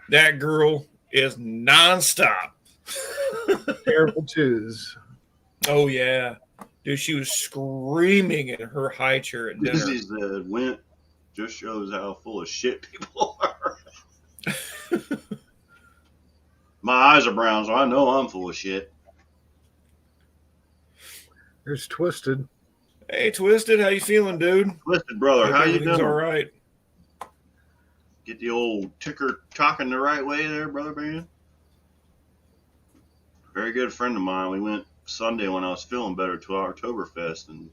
That girl is nonstop. Terrible twos. Oh, yeah. Dude, she was screaming in her high chair at dinner. Dizzy said, "Went just shows how full of shit people are." My eyes are brown, so I know I'm full of shit. There's Twisted. Hey, Twisted, how you feeling, dude? Twisted brother, Hope how you everything's doing? all right. Get the old ticker talking the right way there, brother man. Very good friend of mine. We went Sunday when I was feeling better to Oktoberfest, and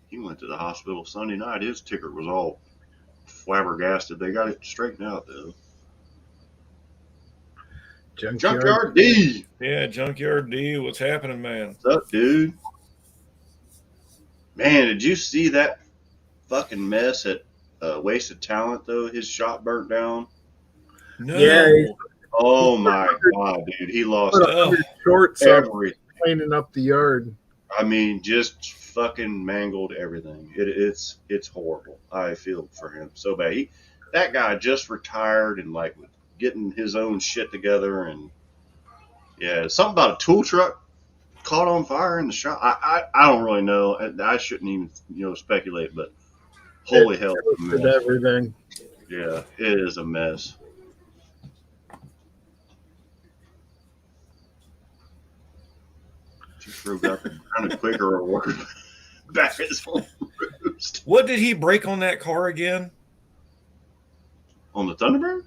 he went to the hospital Sunday night. His ticker was all flabbergasted. They got it straightened out though. Junkyard D. Yeah, Junkyard D, what's happening, man? What's up, dude? Man, did you see that fucking mess at Wasted Talent though? His shop burnt down. No. Yeah, Oh my god, dude! He lost Put 100 shorts up everything. cleaning up the yard. I mean, just fucking mangled everything. It's horrible. I feel for him so bad. That guy just retired and like getting his own shit together, and yeah, something about a tool truck caught on fire in the shop. I don't really know. I shouldn't even speculate, but holy hell, it's a Did mess. everything. Yeah, it is a mess. Just broke up kind of quicker or work back at his home roost. What did he break on that car again? On the Thunderbird?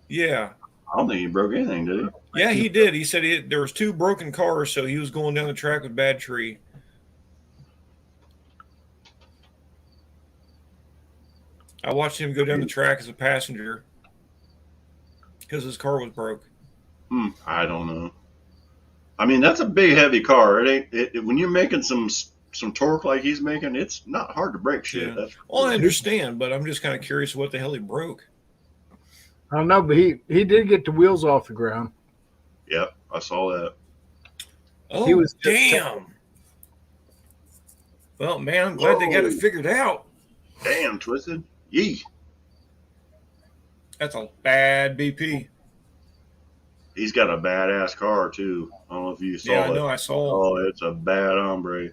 Yeah. I don't think he broke anything, did he? Yeah, he did. He said there was 2 broken cars, so he was going down the track with bad tree. I watched him go down the track as a passenger because his car was broke. I don't know. I mean, that's a big, heavy car. When you're making some torque like he's making, it's not hard to break shit. Yeah. That's Well, I understand, but I'm just kind of curious what the hell he broke. I don't know, but he did get the wheels off the ground. Yep, I saw that. Oh, He was just- damn. Well, man, I'm glad they got it Whoa. figured out. Damn, Twisted. Yee. That's a bad BP. He's got a badass car, too. I don't know if you saw Yeah, I it. know. I saw. Oh, it's a bad hombre.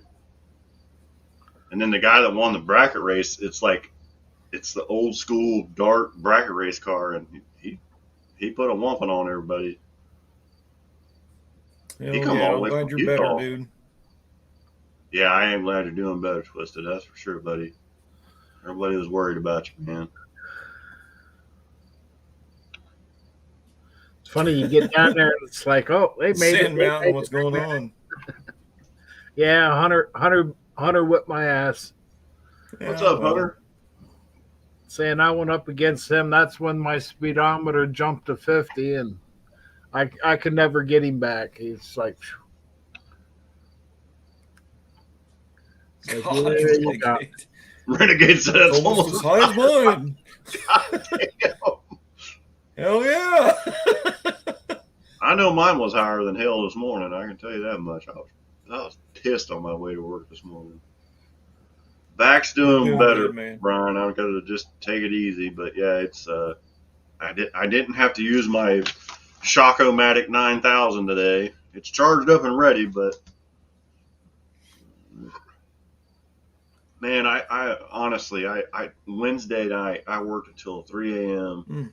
And then the guy that won the bracket race, it's the old school dark bracket race car, and he put a whumping on everybody. Hell He come yeah, all the I'm way glad from you're Utah. better, dude. Yeah, I am glad you're doing better, Twisted. That's for sure, buddy. Everybody was worried about you, man. It's funny, you get down there and it's like, oh, they made Sand it. They Mountain, made what's it. going on? Yeah, Hunter whipped my ass. What's Yeah, up, well, Hunter? Saying I went up against him. That's when my speedometer jumped to 50, and I could never get him back. He's like, God, there you go. Renegade. Renegade said It's it's almost as high as mine. Hell yeah. I know mine was higher than hell this morning. I can tell you that much. I was pissed on my way to work this morning. Back's You're doing doing better, good, man. Brian. I'm gonna just take it easy, but yeah, it's I didn't have to use my Shockomatic 9000 today. It's charged up and ready, but man, I honestly, I Wednesday night I worked until 3 a.m. Mm.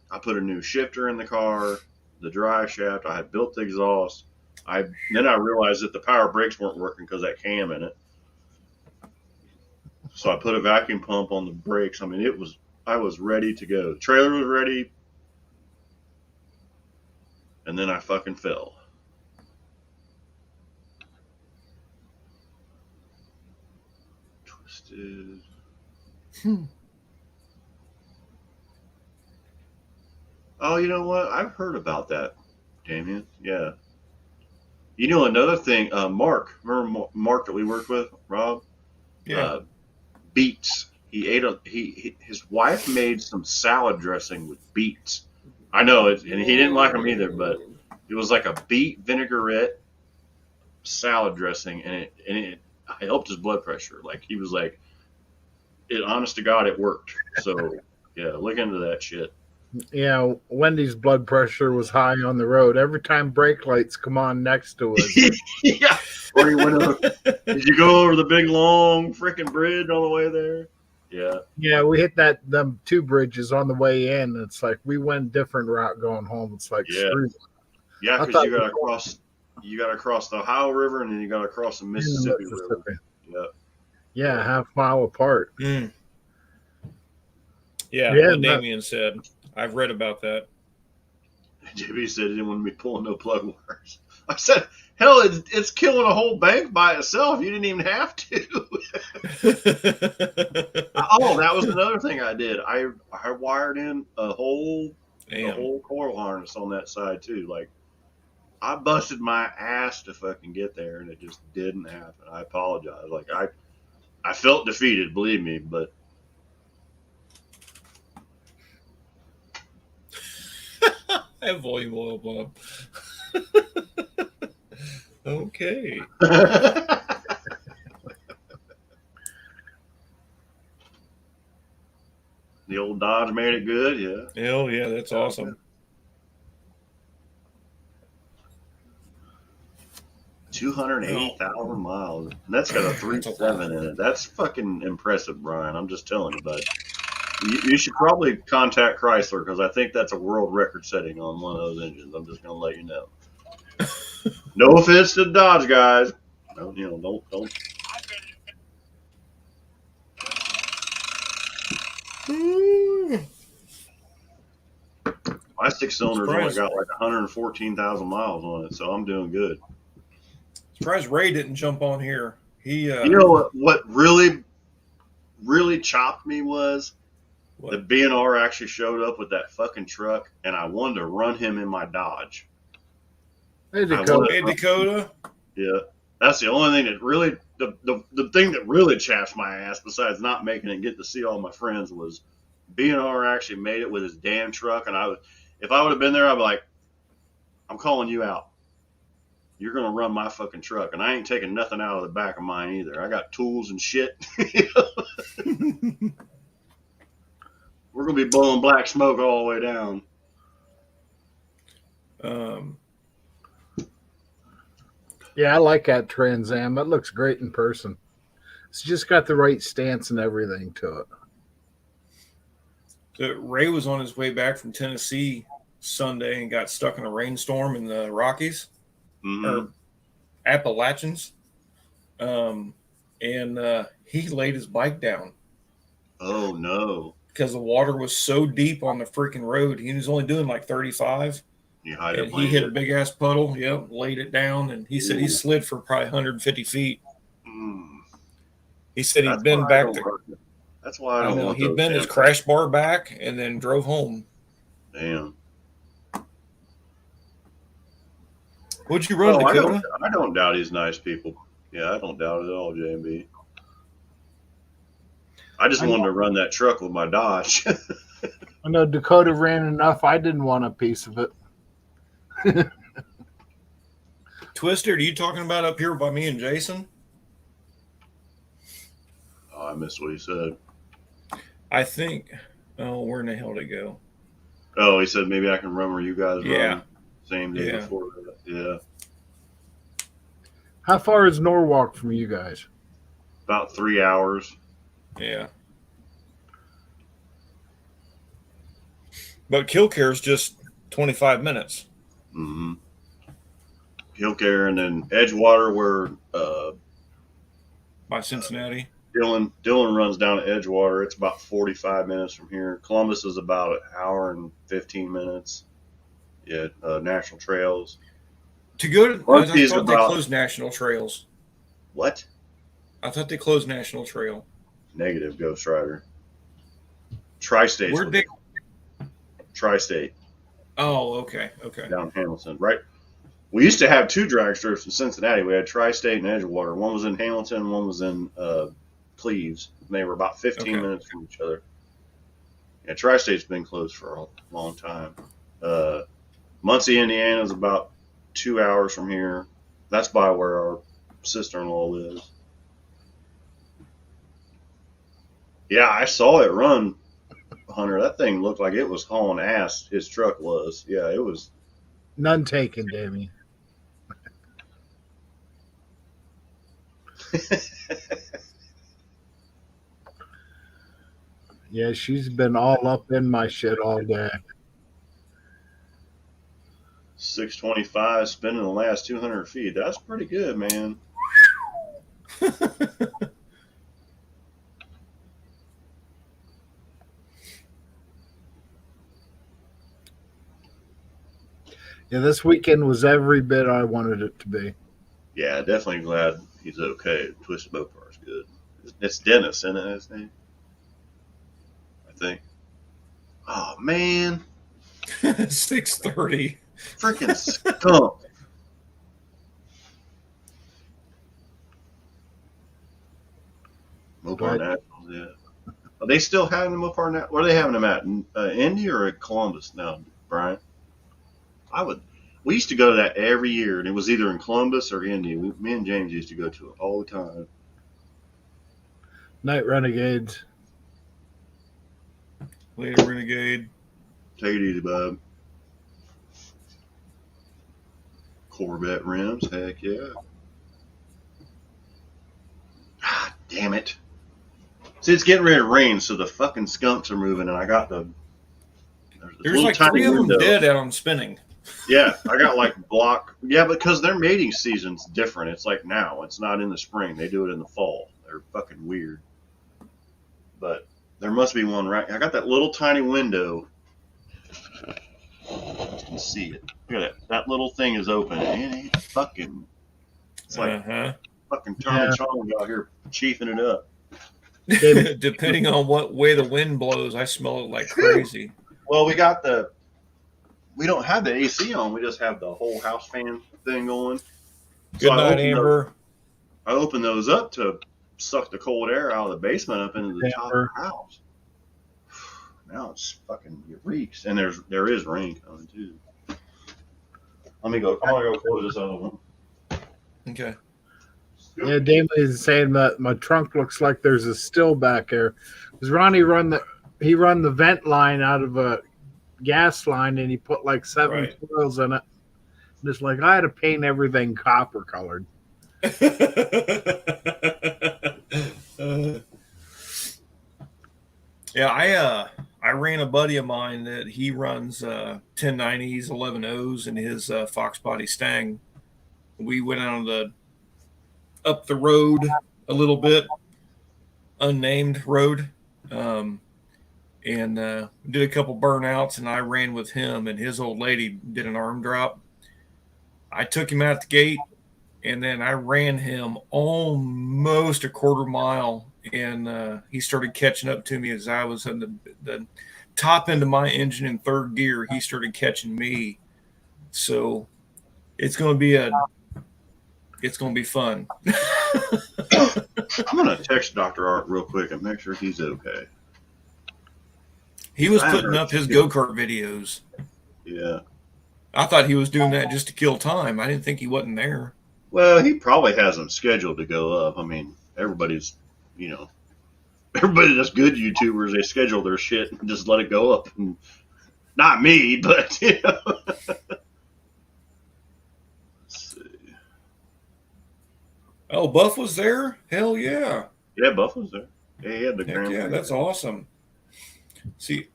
I put a new shifter in the car, the drive shaft. I had built the exhaust. Then I realized that the power brakes weren't working because that cam in it. So I put a vacuum pump on the brakes. I mean, I was ready to go. The trailer was ready, and then I fucking fell. Twisted. Oh, you know what? I've heard about that, Damien. Yeah. You know another thing, Mark. Remember Mark that we worked with, Rob? Yeah. Beets. His wife made some salad dressing with beets. I know it, and he didn't like them either, but it was like a beet vinaigrette salad dressing, and it helped his blood pressure. Like he was like, honest to God, it worked. So yeah, look into that shit. Yeah, Wendy's blood pressure was high on the road. Every time brake lights come on next to us. Yeah. Or you went over, did you go over the big long freaking bridge on the way there? Yeah. Yeah, we hit them two bridges on the way in. It's like we went a different route going home. It's like Yeah. screw. Yeah, I because thought you gotta cross the Ohio River and then you gotta cross the Mississippi River. Yeah. Yeah, half-mile apart. Mm. Yeah, Yeah, what Damien said. I've read about that. JB said he didn't want me pulling no plug wires. I said, hell, it's killing a whole bank by itself. You didn't even have to. Oh, that was another thing I did. I wired in a whole coil harness on that side too. Like I busted my ass to fucking get there, and it just didn't happen. I apologize. Like I felt defeated, believe me, but I have volume oil, Bob. Okay. the old Dodge made it good. Yeah. Hell yeah, that's awesome. 280,000 miles. And that's got a 3.7 in it. That's fucking impressive, Brian. I'm just telling you, bud. You should probably contact Chrysler because I think that's a world record setting on one of those engines. I'm just going to let you know. No offense to the Dodge guys. No, don't. My 6-cylinder's only got like 114,000 miles on it, so I'm doing good. Surprised Ray didn't jump on here. He, you know what really chopped me was the B&R actually showed up with that fucking truck, and I wanted to run him in my Dodge. Hey, Dakota. Dakota. Yeah, that's the only thing that really the thing that really chaps my ass, besides not making it and get to see all my friends, was B&R actually made it with his damn truck, and if I would have been there, I'd be like, I'm calling you out. You're going to run my fucking truck. And I ain't taking nothing out of the back of mine either. I got tools and shit. We're going to be blowing black smoke all the way down. Yeah, I like that Trans Am. That looks great in person. It's just got the right stance and everything to it. So Ray was on his way back from Tennessee Sunday and got stuck in a rainstorm in the Rockies or Appalachians. And he laid his bike down. Oh, no. Because the water was so deep on the freaking road. He was only doing like 35. And he hit a big ass puddle. Yep, laid it down. And he said he slid for probably 150 feet. He said he'd been back to. That's why I don't want he'd been his crash bar back and then drove home. Damn. What'd you run, Dakota? I don't doubt he's nice people. Yeah, I don't doubt it at all, JB. I just wanted to run that truck with my Dodge. I know Dakota ran enough. I didn't want a piece of it. Twister, are you talking about up here by me and Jason? Oh, I missed what he said. I think. Oh, where in the hell did it go? Oh, he said maybe I can run where you guys run. Same day before. Yeah. How far is Norwalk from you guys? About 3 hours. Yeah. But Killcare is just 25 minutes. Mm-hmm. Killcare and then Edgewater where by Cincinnati. Dylan runs down to Edgewater. It's about 45 minutes from here. Columbus is about an hour and 15 minutes. Yeah, National Trails. To go to, I thought they closed National Trails. What? I thought they closed National Trail. Negative, Ghost Rider. Tri-State. Where'd they? Tri-State. Oh, okay. Down in Hamilton, right? We used to have two drag strips in Cincinnati. We had Tri-State and Edgewater. One was in Hamilton, one was in Cleves. And they were about 15 minutes from each other. Yeah, Tri-State's been closed for a long time. Muncie, Indiana is about 2 hours from here. That's by where our sister-in-law lives. Yeah, I saw it run, Hunter. That thing looked like it was hauling ass. His truck was. Yeah, it was. None taken, Damien. Yeah, she's been all up in my shit all day. 625 spinning the last 200 feet. That's pretty good, man. Yeah, this weekend was every bit I wanted it to be. Yeah, definitely glad he's okay. Twisted Bopar's good. It's Dennis, isn't it, his name? I think. Oh, man. 6:30. Freaking skunk. Mopar Nationals, yeah. Are they still having the Mopar Nationals? Where are they having them at? Indy or at Columbus now, Brian? We used to go to that every year, and it was either in Columbus or Indy. Me and James used to go to it all the time. Night Renegades. Later, Renegade. Take it easy, bub. Corvette rims, heck yeah. Ah, damn it. See, it's getting ready to rain, so the fucking skunks are moving, and I got There's like 3 of them dead out on spinning. Yeah, I got like block. Yeah, because their mating season's different. It's like now. It's not in the spring. They do it in the fall. They're fucking weird. But there must be one right. I got that little tiny window. You can see it. Look at that. That little thing is open. And it ain't fucking. It's like fucking Tommy Chong out here chiefing it up. Depending on what way the wind blows, I smell it like crazy. Well, we don't have the AC on. We just have the whole house fan thing going. Good night, Amber. I opened those up to suck the cold air out of the basement up into the top of the house. Now it's fucking, it reeks. And there is rain coming too. I'm gonna go close this other one. Okay. Yeah, Damon is saying that my trunk looks like there's a still back there. Because Ronnie run the vent line out of a gas line, and he put like 7 coils in it. And it's like I had to paint everything copper colored. Yeah, I ran a buddy of mine that he runs 1090s, 11Os in his Fox Body Stang. We went on the up the road a little bit, unnamed road, um, and did a couple burnouts. And I ran with him, and his old lady did an arm drop. I took him out the gate, and then I ran him almost a quarter mile, and he started catching up to me as I was in the top end of my engine in third gear. He started catching me, so it's going to be fun. I'm gonna text Dr. Art real quick and make sure he's okay. He was I putting heard up his you. go-kart videos. Yeah. I thought he was doing that just to kill time. I didn't think he wasn't there. Well, he probably has them scheduled to go up. I mean, everybody's, you know, everybody that's good YouTubers, they schedule their shit and just let it go up. And not me, but you know. Let's see. Oh, Buff was there? Hell yeah. Yeah, Buff was there. Yeah, he had the Heck Grand yeah, Prix. that's awesome. See,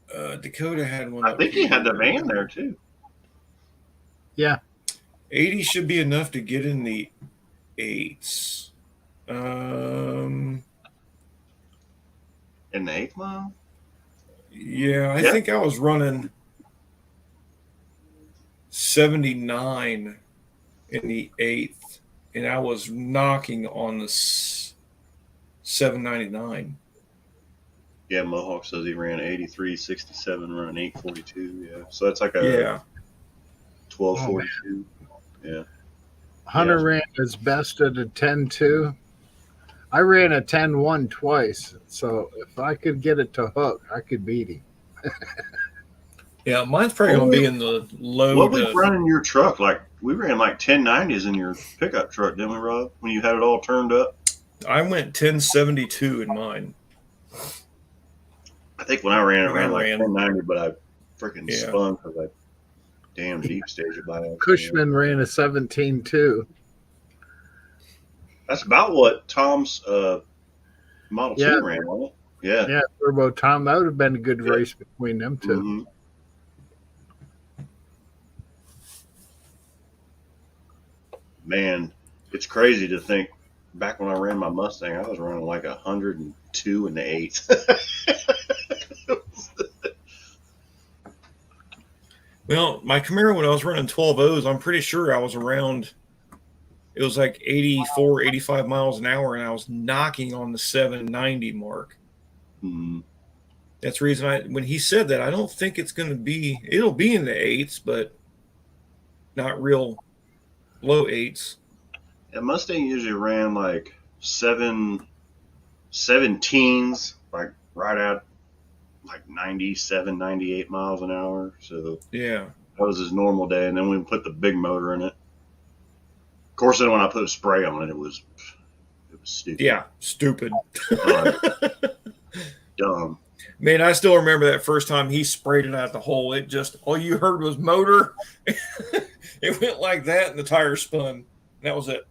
Dakota had one. I think he had the van there too. Yeah. 80 should be enough to get in the 8s. In the 8th mile? Yeah, I Yeah. think I was running 79 in the 8th, and I was knocking on the 799. Yeah, Mohawk says he ran 83.67, running 842. Yeah, so that's like a Yeah. 1242. Yeah. Hunter Yeah. ran his best at a 10.2. I ran a 10.1 twice, so if I could get it to hook, I could beat him. Yeah, mine's probably going to be in the low What was to. running your truck? Like we ran like 1090s in your pickup truck, didn't we, Rob? When you had it all turned up. I went 1072 in mine. I think when I ran it, When I ran like ran. 1090, but I freaking Yeah. spun because I damn deep stage it by accident. Cushman ran a 17.2. That's about what Tom's Model Yeah. 2 ran, wasn't it? Yeah. Yeah, Turbo Tom. That would have been a good Yeah. race between them two. Mhm. Man, it's crazy to think back when I ran my Mustang, I was running like 102 in the 8th. Well, my Camaro, when I was running 12 O's, I'm pretty sure I was around, it was like 84, 85 miles an hour, and I was knocking on the 790 mark. Mhm. That's the reason when he said that, I don't think it's going to be, it'll be in the 8s, but not real low 8s. Yeah, Mustang usually ran like 17s, like right at like 97, 98 miles an hour. So Yeah. that was his normal day. And then we put the big motor in it. Of course, then when I put a spray on it, it was stupid. Yeah. Stupid. Dumb. Man, I still remember that first time he sprayed it out the hole. It just, all you heard was motor. It went like that, and the tire spun. That was it.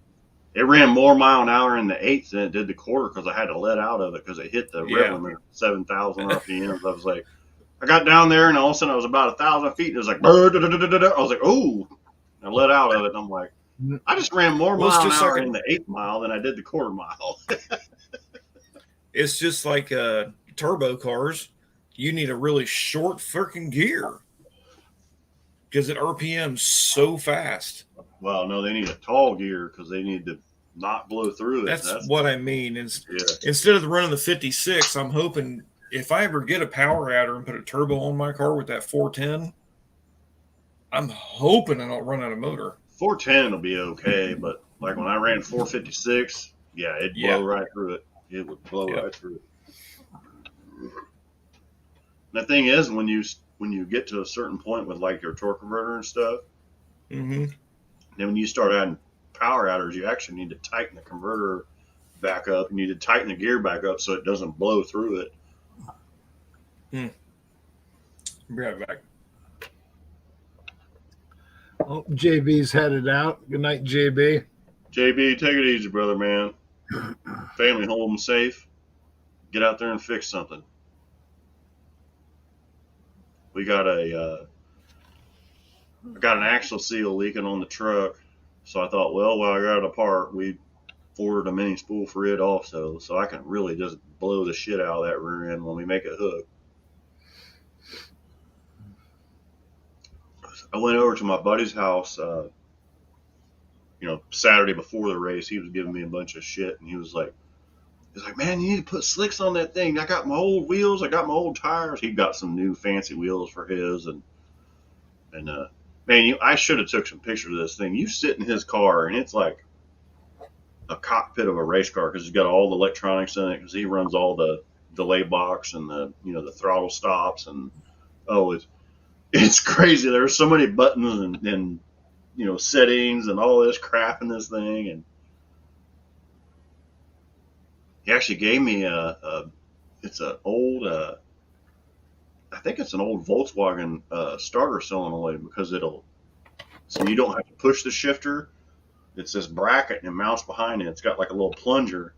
It ran more mile an hour in the 8th than it did the quarter because I had to let out of it because it hit the Yeah. rev limit at 7,000 RPMs. I was like, I got down there and all of a sudden I was about 1,000 feet and it was like, I was like, oh, I let out of it and I'm like, I just ran more Well, it's mile an just hour like in the 8th mile than I did the quarter mile. It's just like turbo cars. You need a really short freaking gear because it RPMs so fast. Well, no, they need a tall gear because they need to not blow through it. That's what I mean. Is yeah. instead of running the 56, I'm hoping if I ever get a power adder and put a turbo on my car with that 410, I'm hoping I don't run out of motor. 410 will be okay, but like when I ran 456, yeah, it'd blow right through it. It would blow right through it. The thing is, when you get to a certain point with like your torque converter and stuff, Mm-hmm. then when you start adding power adders, you actually need to tighten the converter back up. You need to tighten the gear back up so it doesn't blow through it. Be right back. Oh, JB's headed out. Good night, JB. JB, take it easy, brother, man. Family home safe. Get out there and fix something. We got I got an axle seal leaking on the truck, so I thought, well, while I got it apart, we ordered a mini spool for it also, so I can really just blow the shit out of that rear end when we make it hook. I went over to my buddy's house, Saturday before the race. He was giving me a bunch of shit, and he was like, man, you need to put slicks on that thing. I got my old wheels. I got my old tires. He got some new fancy wheels for his, and man, I should have took some pictures of this thing. You sit in his car, and it's like a cockpit of a race car because he's got all the electronics in it because he runs all the delay box and the throttle stops, and it's crazy. There's so many buttons and settings and all this crap in this thing. And he actually gave me it's an old I think it's an old Volkswagen starter solenoid because so you don't have to push the shifter. It's this bracket and it mounts behind it. It's got like a little plunger,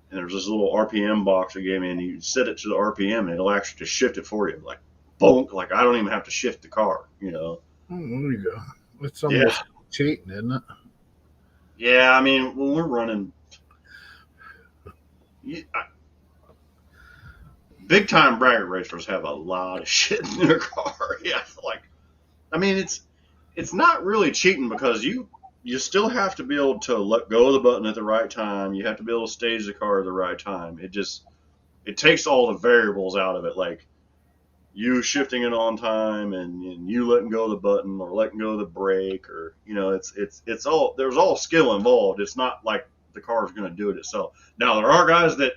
and there's this little RPM box they gave me, and you set it to the RPM, and it'll actually just shift it for you, like bonk. Like I don't even have to shift the car, Oh, there you go. It's almost cheating, isn't it? Yeah, I mean, when we're running, big time bracket racers have a lot of shit in their car. Yeah, it's not really cheating because you still have to be able to let go of the button at the right time. You have to be able to stage the car at the right time. It takes all the variables out of it, like you shifting it on time and you letting go of the button or letting go of the brake, or it's all, there's all skill involved. It's not like the car is going to do it itself. Now there are guys that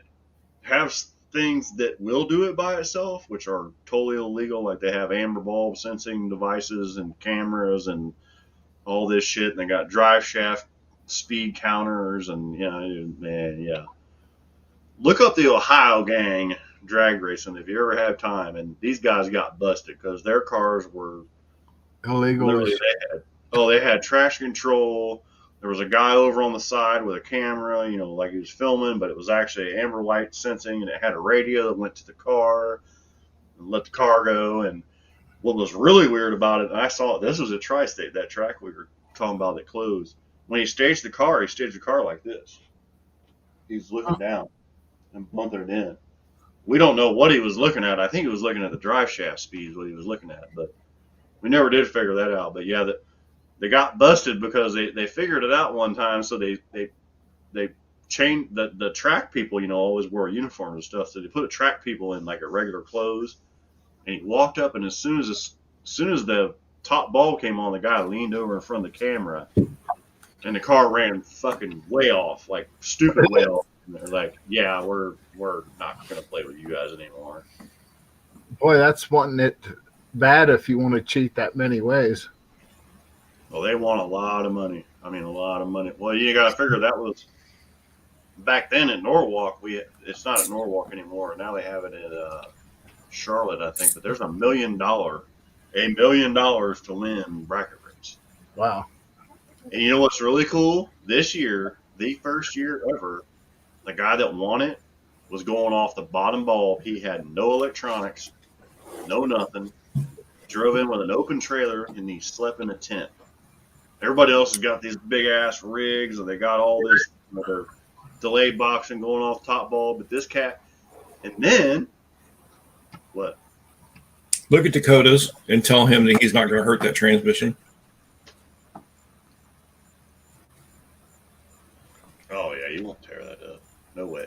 have things that will do it by itself, which are totally illegal. Like they have amber bulb sensing devices and cameras and all this shit, and they got drive shaft speed counters, and look up the Ohio gang drag racing if you ever have time. And these guys got busted because their cars were illegal. They had traction control. There was a guy over on the side with a camera, like he was filming, but it was actually amber light sensing, and it had a radio that went to the car and let the car go. And what was really weird about it, and I saw it, this was at Tri-State, that track we were talking about that closed. When he staged the car like this. He's looking down and bumping it in. We don't know what he was looking at. I think he was looking at the drive shaft speeds, what he was looking at, but we never did figure that out. But yeah, they got busted because they figured it out one time, so they changed the track people, always wore uniforms and stuff, so they put track people in like a regular clothes. And he walked up, and as soon as the top ball came on, the guy leaned over in front of the camera, and the car ran fucking way off, like stupid way off. And they're like, "Yeah, we're not gonna play with you guys anymore." Boy, that's wanting it bad if you want to cheat that many ways. Well, they want a lot of money. I mean, a lot of money. Well, you got to figure that was back then at Norwalk. It's not at Norwalk anymore. Now they have it at Charlotte, I think. But there's $1 million to win bracket race. Wow. And you know what's really cool? This year, the first year ever, the guy that won it was going off the bottom bulb. He had no electronics, no nothing. Drove in with an open trailer, and he slept in a tent. Everybody else has got these big ass rigs, and they got all this their delay boxing going off top bulb. But this cat, and then what? Look at Dakota's and tell him that he's not going to hurt that transmission. Oh yeah, you won't tear that up. No way.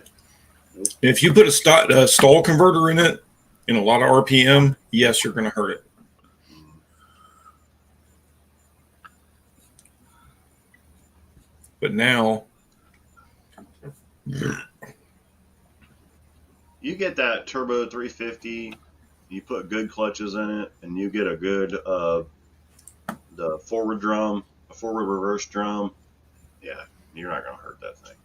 Nope. If you put a stall converter in it and a lot of RPM, yes, you're going to hurt it. But now, you get that turbo 350, you put good clutches in it, and you get a good the forward drum, a forward reverse drum. Yeah, you're not going to hurt that thing.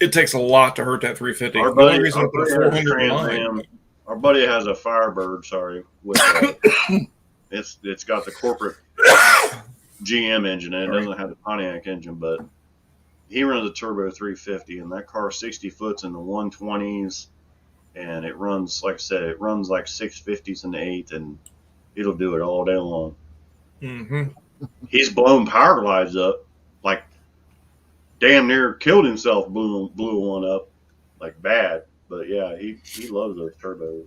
It takes a lot to hurt that 350. Our buddy has a Firebird, with it's got the corporate GM engine, and it All right. doesn't have the Pontiac engine, but he runs a turbo 350, and that car 60 foot's in the 120s, and it runs, like I said, it runs like 650s in the 8th, and it'll do it all day long. Mm-hmm. He's blown power glides up, like damn near killed himself, blew one up, like bad. But yeah, he loves those turbos.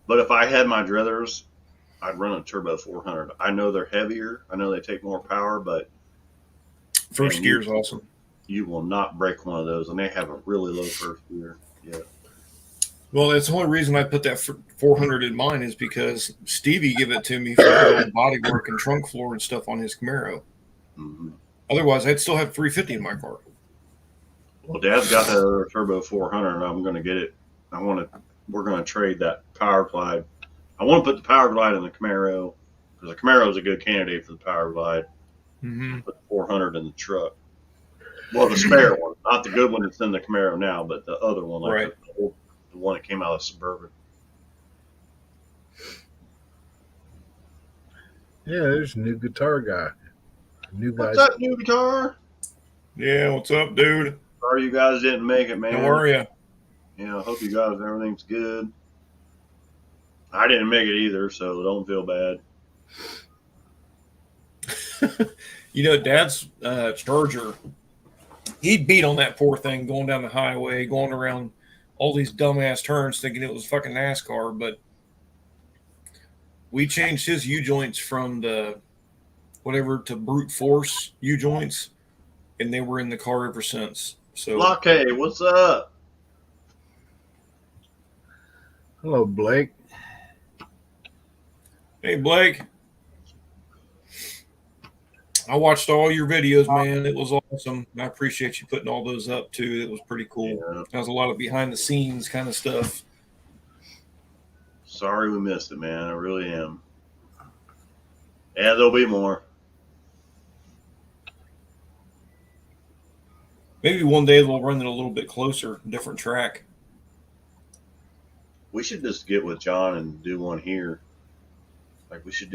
But if I had my druthers, I'd run a turbo 400. I know they're heavier. I know they take more power, but First man, gear is awesome. you will not break one of those, and they have a really low first gear. Yeah. Well, that's the only reason I put that 400 in mine is because Stevie gave it to me for the old body work and trunk floor and stuff on his Camaro. Mm-hmm. Otherwise, I'd still have 350 in my car. Well, Dad's got that other turbo 400, and I'm going to get it. We're going to trade that power glide. I want to put the power glide in the Camaro because the Camaro is a good candidate for the power glide. Mm-hmm. Put the 400 in the truck. Well, the spare one, not the good one that's in the Camaro now, but the other one, like Right. the one that came out of Suburban. Yeah, there's a new guitar guy. New What's guys. up, new guitar? Yeah, what's up, dude? Sorry you guys didn't make it, man. How are you? Yeah, I hope you guys everything's good. I didn't make it either, so don't feel bad. You know, Dad's Charger, he beat on that poor thing going down the highway, going around all these dumbass turns thinking it was fucking NASCAR, but we changed his U-joints from the whatever to brute force U-joints, and they were in the car ever since. So, Locke, what's up? Hello, Blake. hey, Blake. I watched all your videos, man. It was awesome. I appreciate you putting all those up, too. It was pretty cool. Yeah. That was a lot of behind-the-scenes kind of stuff. Sorry we missed it, man. I really am. Yeah, there'll be more. Maybe one day they'll run it a little bit closer, different track. We should just get with John and do one here. We should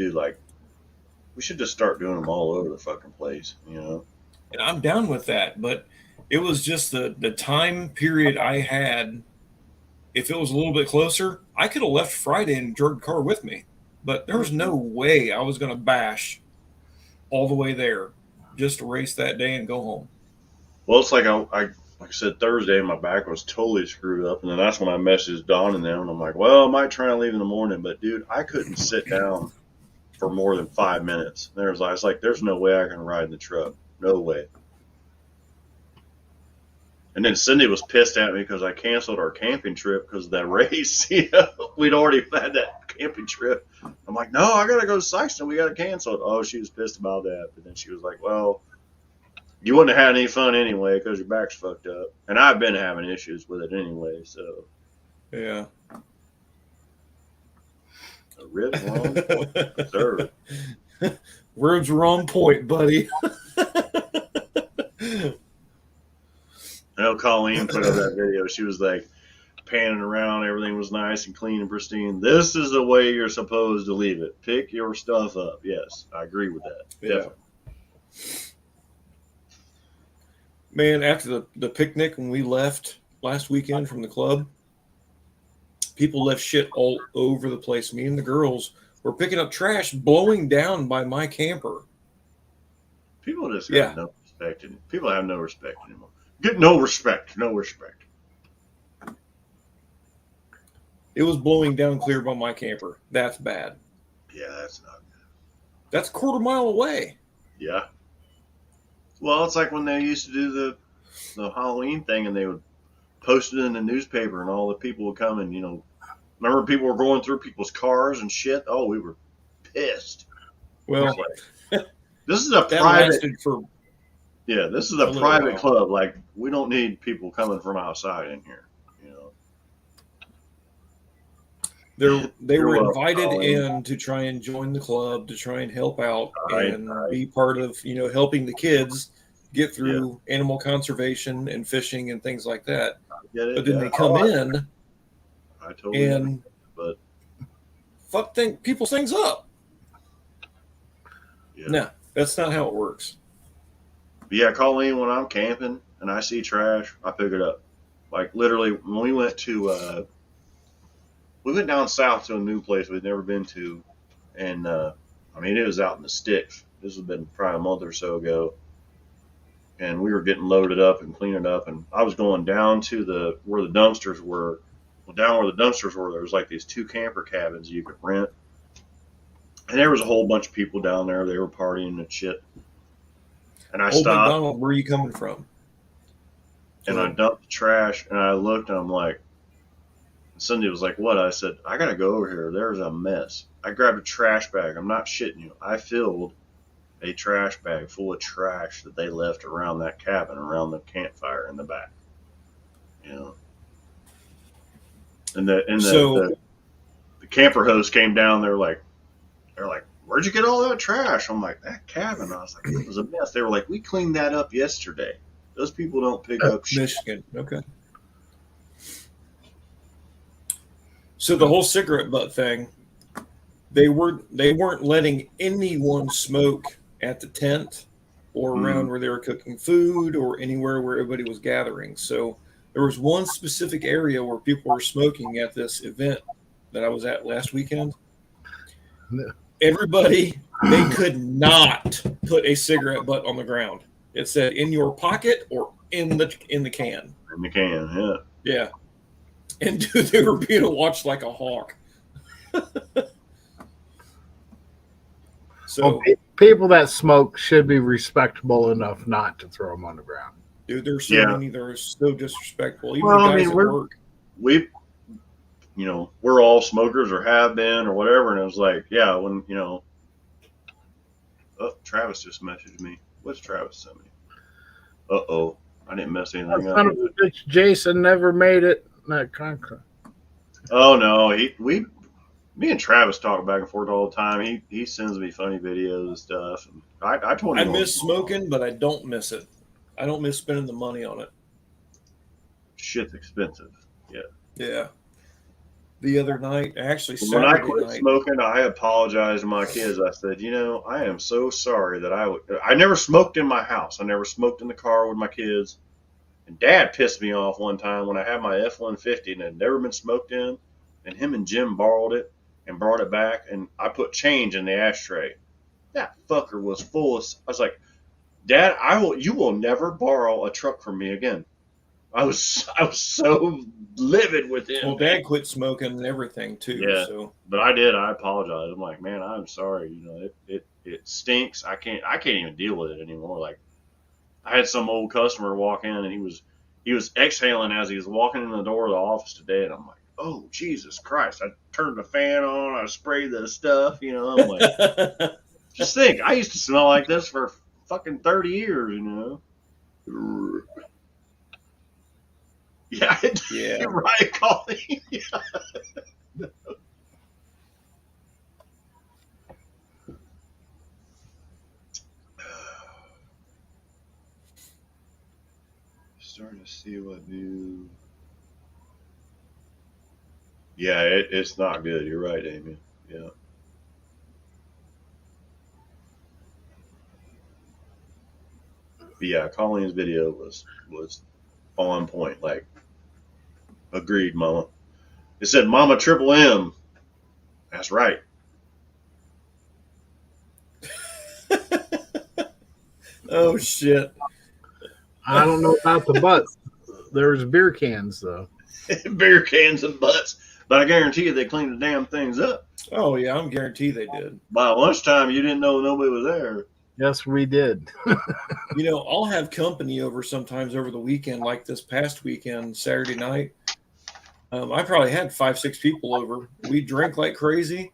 just start doing them all over the fucking place, you know? And I'm down with that, but it was just the time period I had. If it was a little bit closer, I could have left Friday and drove the car with me. But there was no way I was going to bash all the way there just to race that day and go home. Well, it's like like I said, Thursday, my back was totally screwed up. And then that's when I messaged Don and them. And I'm like, well, I might try and leave in the morning. But, dude, I couldn't sit down for more than 5 minutes. I was like, there's no way I can ride in the truck. No way. And then Cindy was pissed at me because I canceled our camping trip because of that race. You know, we'd already had that camping trip. I'm like, no, I got to go to Sykeston. We got to cancel it. Oh, she was pissed about that. But then she was like, well, you wouldn't have had any fun anyway because your back's fucked up. And I've been having issues with it anyway. So, Yeah. ribs wrong point. Preserve it. Ribs were on point, buddy. I know Colleen put up that video. She was like panning around. Everything was nice and clean and pristine. This is the way you're supposed to leave it. Pick your stuff up. Yes, I agree with that. Yeah. Definitely. Man, after the picnic when we left last weekend from the club, people left shit all over the place. Me and the girls were picking up trash blowing down by my camper. People just Yeah. have no respect. People have no respect anymore. Get no respect. No respect. It was blowing down clear by my camper. That's bad. Yeah, that's not good. That's a quarter mile away. Yeah. Well, it's like when they used to do the Halloween thing and they would post it in the newspaper and all the people would come and, you know, remember people were going through people's cars and shit? Oh, we were pissed. Well, Like, this is a that private. lasted for Yeah, this is a a little private while. club. Like, we don't need people coming from outside in here. You know. they You're were welcome, invited Colleen. in to try and join the club, to try and help out Right, and right. be part of, helping the kids get through animal conservation and fishing and things like that. Get it? But then Yeah. they come Oh, in I totally and but people's things up. Yeah. No, that's not how it works. But yeah, Colleen, when I'm camping and I see trash, I pick it up. Like literally, when we went down south to a new place we'd never been to, and I mean it was out in the sticks. This has been probably a month or so ago, and we were getting loaded up and cleaning up, and I was going down to where the dumpsters were. Well, down where the dumpsters were, there was like these 2 camper cabins you could rent, and there was a whole bunch of people down there. They were partying and shit. And I Old stopped McDonald, where are you coming from? and I dumped the trash, and I looked and I'm like, Cindy was like, "What?" I said, "I gotta go over here. There's a mess." I grabbed a trash bag. I'm not shitting you. I filled a trash bag full of trash that they left around that cabin, around the campfire in the back. You know, and the camper host came down. They're like, "Where'd you get all that trash?" I'm like, "That cabin." I was like, "It was a mess." They were like, "We cleaned that up yesterday." Those people don't pick up shit. Michigan. Okay. So the whole cigarette butt thing, they weren't letting anyone smoke at the tent or around where they were cooking food or anywhere where everybody was gathering. So there was one specific area where people were smoking at this event that I was at last weekend. Everybody, they could not put a cigarette butt on the ground. It said in your pocket or in the can. In the can, yeah. Yeah. And dude, they were being watched like a hawk. So, well, people that smoke should be respectable enough not to throw them on the ground. dude, there's so many that are so disrespectful. Even Well, the I guys mean, at work. We're all smokers or have been or whatever, and it was like, yeah, when oh, Travis just messaged me. What's Travis sent me? Uh-oh, I didn't mess anything Son up. of a bitch, Jason never made it. That conquer. Oh no, me and Travis talk back and forth all the time. He sends me funny videos and stuff. And I told I him miss smoking, but I don't miss it. I don't miss spending the money on it. shit's expensive. Yeah. Yeah. The other night, actually When I Saturday quit night, smoking, I apologized to my kids. I said, I am so sorry that I never smoked in my house. I never smoked in the car with my kids. And Dad pissed me off one time when I had my F-150 and it had never been smoked in. And him and Jim borrowed it and brought it back. And I put change in the ashtray. That fucker was full of. I was like, Dad, you will never borrow a truck from me again. I was so livid with him. well, Dad quit smoking and everything too. Yeah. So, But I did. I apologize. I'm like, man, I'm sorry. It stinks. I can't even deal with it anymore. Like, I had some old customer walk in and he was exhaling as he was walking in the door of the office today, and I'm like, oh Jesus Christ! I turned the fan on. I sprayed the stuff. I'm like, just think, I used to smell like this for fucking 30 years. Yeah, yeah. You're right, Colleen. Yeah. Starting to see what new. Yeah, it's not good. You're right, Amy. Yeah. But yeah, Colleen's video was on point. Like, agreed, Mama. It said Mama Triple M. That's right. Oh shit. I don't know about the butts. There's beer cans though. Beer cans and butts. But I guarantee you they cleaned the damn things up. Oh yeah, I'm guaranteed they did. By lunchtime, you didn't know nobody was there. Yes, we did. I'll have company over sometimes over the weekend, like this past weekend, Saturday night. I probably had 5-6 people over. We drank like crazy.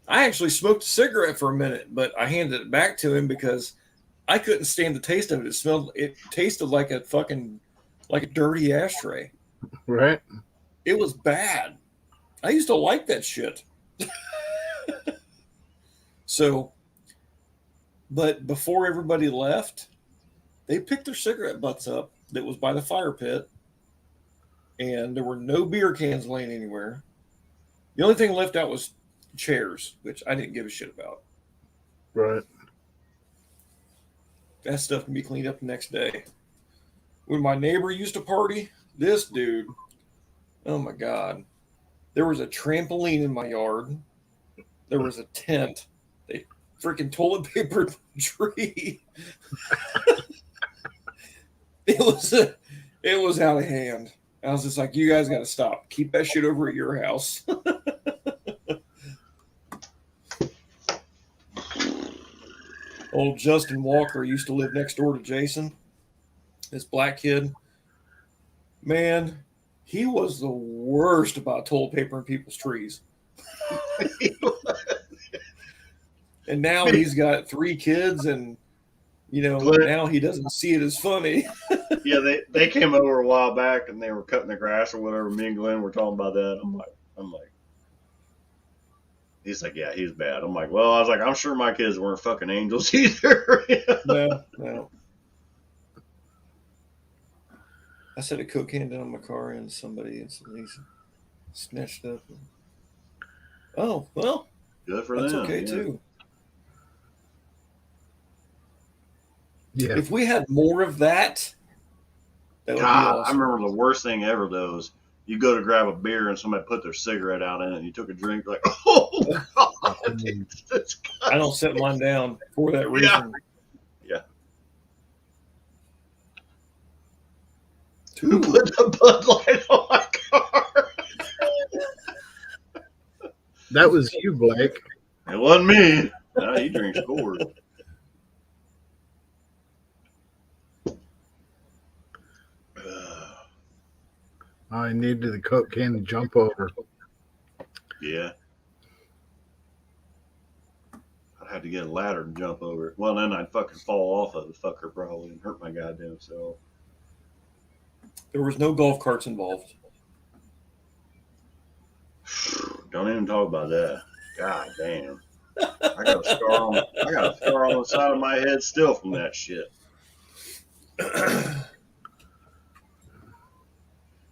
I actually smoked a cigarette for a minute, but I handed it back to him because I couldn't stand the taste of it. It tasted like a dirty ashtray. Right. It was bad. I used to like that shit. So, but before everybody left, they picked their cigarette butts up that was by the fire pit, and there were no beer cans laying anywhere. The only thing left out was chairs, which I didn't give a shit about. Right. That stuff can be cleaned up the next day. When my neighbor used to party, this dude, oh my God. There was a trampoline in my yard. There was a tent. They freaking toilet papered the tree. It was out of hand. I was just like, you guys got to stop. Keep that shit over at your house. Old Justin Walker used to live next door to Jason, this black kid. Man, he was the worst about toilet paper in people's trees. And now he's got 3 kids, and now he doesn't see it as funny. Yeah, they came over a while back and they were cutting the grass or whatever. Me and Glenn were talking about that. I'm like, he's like, yeah, he's bad. I'm like, well, I was like, I'm sure my kids weren't fucking angels either. No. I set a coke can down in my car and somebody instantly snatched up. Oh, well, Good for that's them. okay yeah. too. Yeah. If we had more of that, that would be God, awesome. I remember the worst thing ever, though, is you go to grab a beer and somebody put their cigarette out in it and you took a drink, like, oh, God, it's disgusting. I don't set mine down for that reason. Yeah. Ooh. Who put the Bud Light on my car? That was you, Blake. It wasn't me. No, he drinks Coors. I needed the Coke can to jump over. Yeah. I'd have to get a ladder to jump over it. Well, then I'd fucking fall off of the fucker probably and hurt my goddamn self. There was no golf carts involved. Don't even talk about that. God damn. I got a scar on the side of my head still from that shit.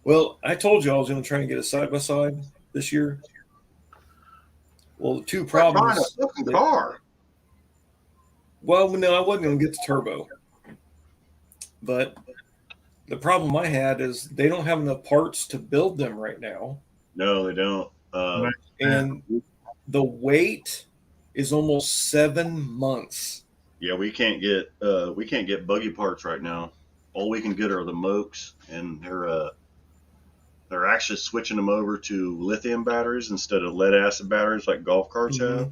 Well, I told you I was going to try and get a side-by-side this year. Well, the 2 Buying problems. a fucking car. Well, no, I wasn't going to get the turbo. But the problem I had is they don't have enough parts to build them right now. No, they don't. And the wait is almost 7 months. Yeah, we can't get buggy parts right now. All we can get are the Mokes, and they're actually switching them over to lithium batteries instead of lead acid batteries like golf carts have.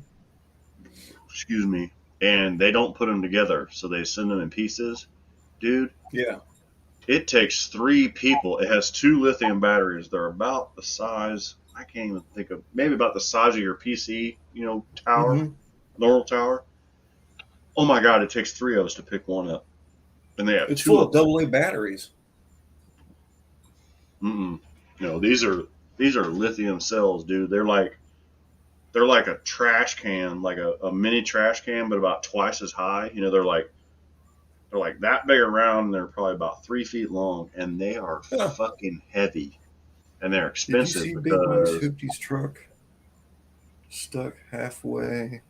Excuse me. And they don't put them together, so they send them in pieces. Dude. Yeah. It takes 3 people. It has 2 lithium batteries. They're about the size, I can't even think of, maybe about the size of your PC, tower, normal tower. Oh my God, it takes 3 of us to pick one up. And they have It's 2 full of of AA batteries. No, these are lithium cells, dude. They're like a trash can, like a mini trash can, but about twice as high. They're like that big around, and they're probably about 3 feet long, and they are fucking heavy, and they're expensive. Did you see Big Mike's Hoopty's truck stuck halfway?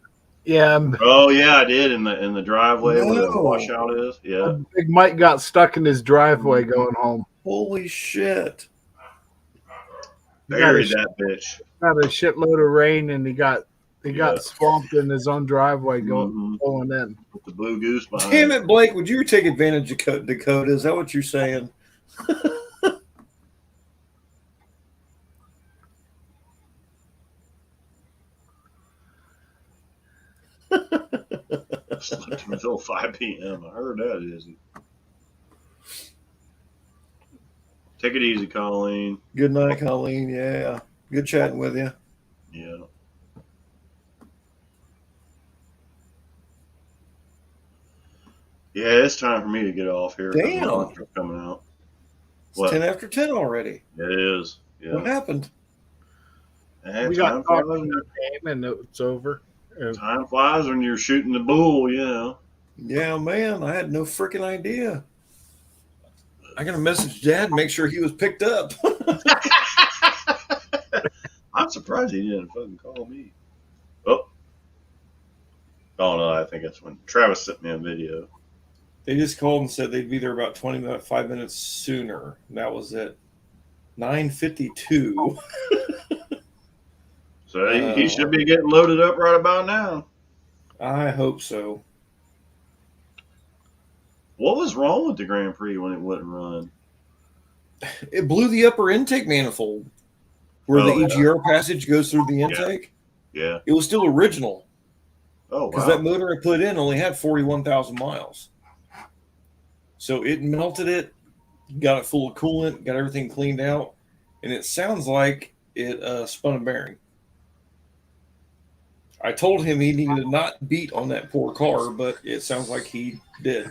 Yeah. Oh yeah, I did in the driveway where the washout is. Yeah. Big Mike got stuck in his driveway going home. Holy shit! Buried that bitch. Got a shitload of rain, and he got swamped in his own driveway going in. With the blue goose behind. Damn it, Blake! Would you take advantage of Dakota? Is that what you're saying? Slept until 5 p.m. I heard that, Izzy. Take it easy, Colleen. Good night, Colleen. Yeah. Good chatting with you. Yeah. Yeah, it's time for me to get off here. Damn. Monster's coming out. It's 10 after 10 already. It is. Yeah. What happened? We got caught in the game, and it's over. Time flies when you're shooting the bull, Yeah, man. I had no freaking idea. I got to message Dad and make sure he was picked up. I'm surprised he didn't fucking call me. Oh no, I think that's when Travis sent me a video. They just called and said they'd be there about 5 minutes sooner. And that was it. 9:52. So he should be getting loaded up right about now. I hope so. What was wrong with the Grand Prix when it wouldn't run? It blew the upper intake manifold where the Oh, yeah. EGR passage goes through the intake. Yeah. It was still original Oh, because wow. that motor I put in only had 41,000 miles. So it melted it, got it full of coolant, got everything cleaned out, and it sounds like it spun a bearing. I told him he needed to not beat on that poor car, but it sounds like he did.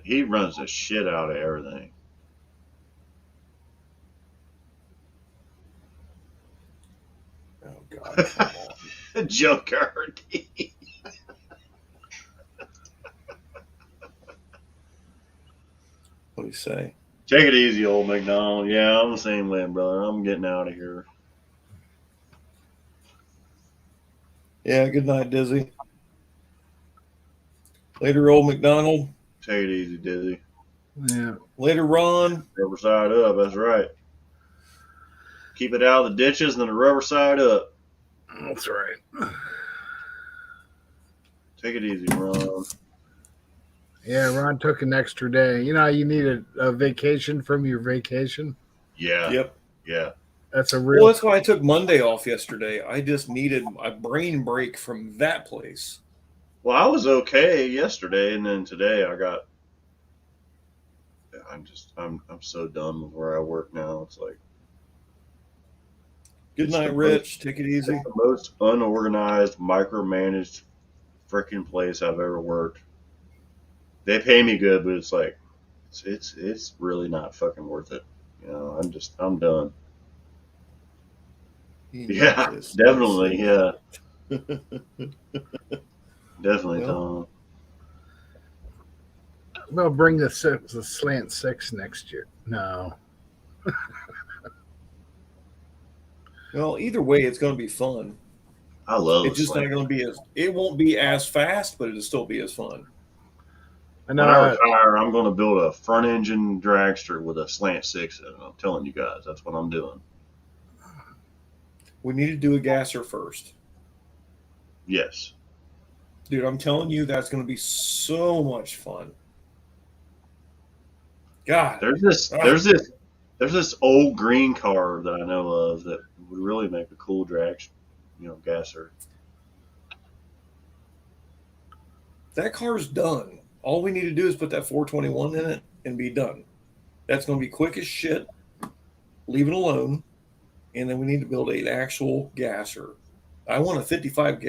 He runs the shit out of everything. Oh God! Come on. Junkyard. What do you say? Take it easy, old McDonald. Yeah, I'm the same way, brother. I'm getting out of here. Yeah. Good night, Dizzy. Later, old McDonald. Take it easy, Dizzy. Yeah. Later, Ron. Rubber side up. That's right. Keep it out of the ditches and then the rubber side up. That's right. Take it easy, Ron. Yeah, Ron took an extra day. You know how you need a vacation from your vacation? Yeah. Yep. Yeah. That's a real. Well, that's why I took Monday off yesterday. I just needed a brain break from that place. Well, I was okay yesterday, and then today I'm so done with where I work now. It's like Good It's night, the Rich. Take it easy. the most unorganized, micromanaged freaking place I've ever worked. They pay me good, but it's like it's really not fucking worth it. You know, I'm done. Yeah, definitely. Yeah, definitely, Well, Tom. We'll bring the slant six next year. No. Well, either way, it's going to be fun. I love It's just not going to be as. It won't be as fast, but it'll still be as fun. And When I retire, I'm going to build a front engine dragster with a slant six in it. I'm telling you guys, that's what I'm doing. We need to do a gasser first, Yes. dude. I'm telling you, that's going to be so much fun. God, There's this old green car that I know of that would really make a cool drag, gasser. that car's done. All we need to do is put that 421 in it and be done. That's going to be quick as shit. Leave it alone. And then we need to build an actual gasser. I want a 55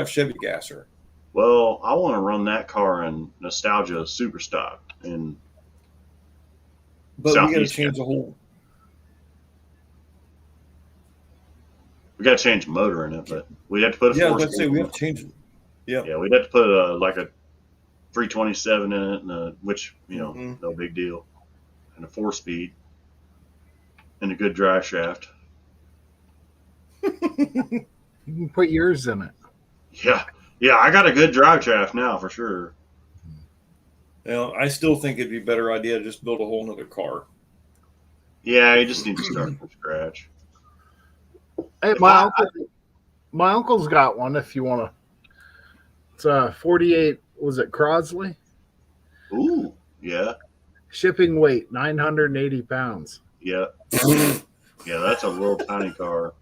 Chevy gasser. Well, I want to run that car in Nostalgia Superstock in But we got to Southeast change the whole. We got to change the motor in it, but we'd have to put a Yeah, four. let's say we have to change it. Yeah, we'd have to put a 327 in it, and which Mhm. no big deal, and a 4-speed, and a good drive shaft. you can put yours in it. Yeah, I got a good drive shaft now for sure. I still think it'd be a better idea to just build a whole nother car. Yeah, you just need to start from scratch. Hey, my uncle's got one. If you want to, it's a 48. Was it Crosley? Ooh, yeah, Shipping weight 980 pounds. yeah, yeah. That's a little tiny car.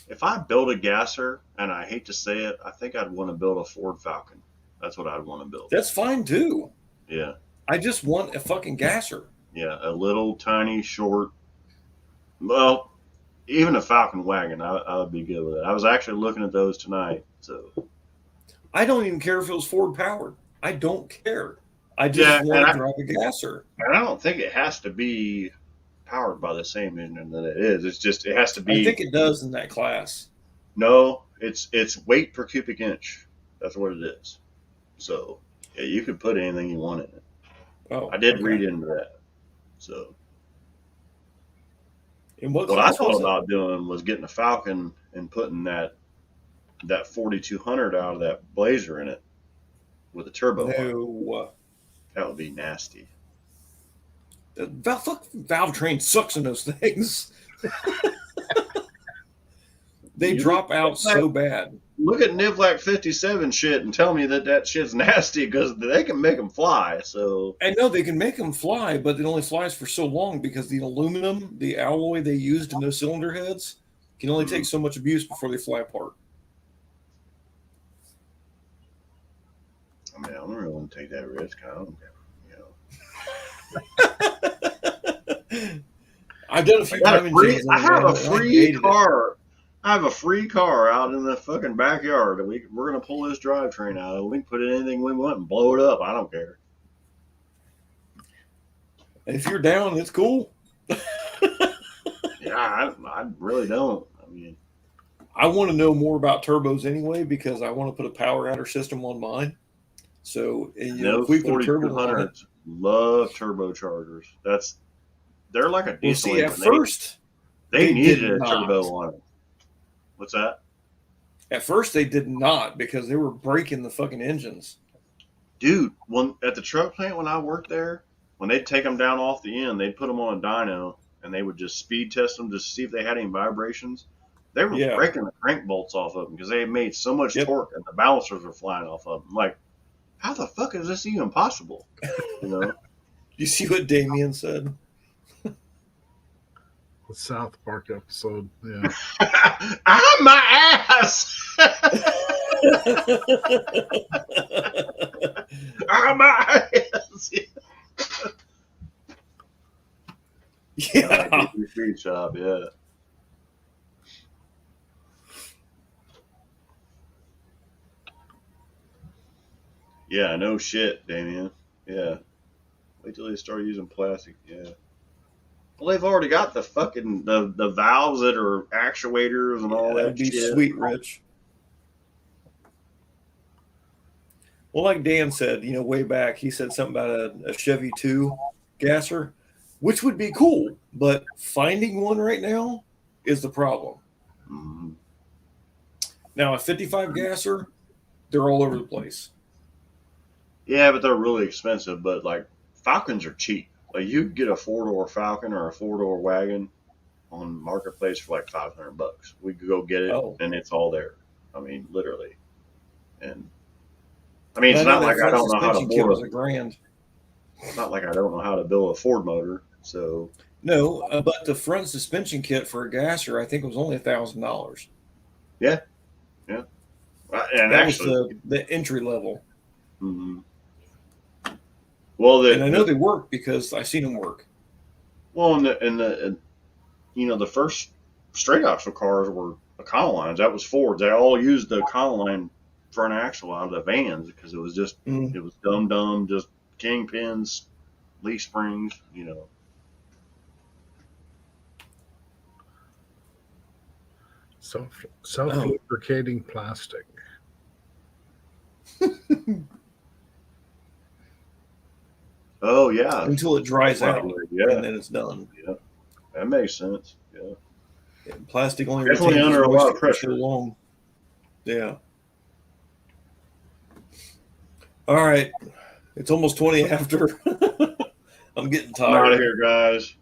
If I build a gasser, and I hate to say it, I think I'd want to build a Ford Falcon. That's what I'd want to build. That's fine too. Yeah, I just want a fucking gasser. yeah, a little tiny short. Well, even a Falcon wagon, I would be good with it. I was actually looking at those tonight. So I don't even care if it was Ford powered. I don't care. I just want to drive a gasser. And I don't think it has to be powered by the same engine that it is. It's just it has to be. I think it does in that class. No, it's weight per cubic inch. That's what it is. So yeah, you could put anything you want in it. Oh, I did okay. read into that. So And what I class thought was it? about doing was getting a Falcon and putting that that 4200 out of that Blazer in it with a turbo. No. That would be nasty. Valve Train sucks in those things. They You drop look- out so bad. Look at Nivlac 57 shit and tell me that shit's nasty because they can make them fly. So I know they can make them fly, but it only flies for so long because the aluminum, the alloy they used in those cylinder heads, can only take so much abuse before they fly apart. I mean, I don't really want to take that risk. I don't, I've done a few I have a free car. I have a free car out in the fucking backyard that we're gonna pull this drivetrain out of. We can put in anything we want and blow it up. I don't care. If you're down, it's cool. Yeah, I really don't. I mean, I want to know more about turbos anyway because I want to put a power adder system on mine. So, if we put a turbo on it, 4200s love turbochargers. They're like a diesel. Well, see, at first they needed did a not. turbo on them. What's that? At first, they did not because they were breaking the fucking engines. Dude, at the truck plant when I worked there, when they'd take them down off the end, they'd put them on a dyno and they would just speed test them just to see if they had any vibrations. They were breaking the crank bolts off of them because they had made so much torque and the balancers were flying off of them. I'm like, how the fuck is this even possible? You know? You see what Damien said? The South Park episode. Yeah. I'm my ass. I'm my ass. Yeah. Street shop, yeah. Yeah, no shit, Damien. Yeah. Wait till they start using plastic. Yeah. Well, they've already got the fucking the valves that are actuators and all that That'd be shit. sweet, Rich. Well, like Dan said, way back, he said something about a Chevy 2 gasser, which would be cool, but finding one right now is the problem. Mm-hmm. Now, a 55 gasser, they're all over the place. Yeah, but they're really expensive. But like Falcons are cheap. Like you could get a 4-door Falcon or a 4-door wagon on Marketplace for like $500. We could go get it, and it's all there. I mean, literally. And I mean, it's not like I don't know how to build $1,000. It's not like I don't know how to build a Ford motor. So no, but the front suspension kit for a gasser, I think, was only $1,000. Yeah, yeah. And that actually, was the entry level. Mm-hmm. Well, and I know they work because I've seen them work. Well, and the first straight axle cars were Econolines. That was Fords. They all used the Econoline front axle out of the vans because it was just it was dumb, just kingpins, leaf springs, Self-lubricating plastic. Oh yeah, until it dries out, and then it's done. Yeah, that makes sense. Yeah, plastic only definitely retains under a lot of for pressure. so long. Yeah. All right, it's almost 20 after. I'm getting tired. I'm out of here, guys.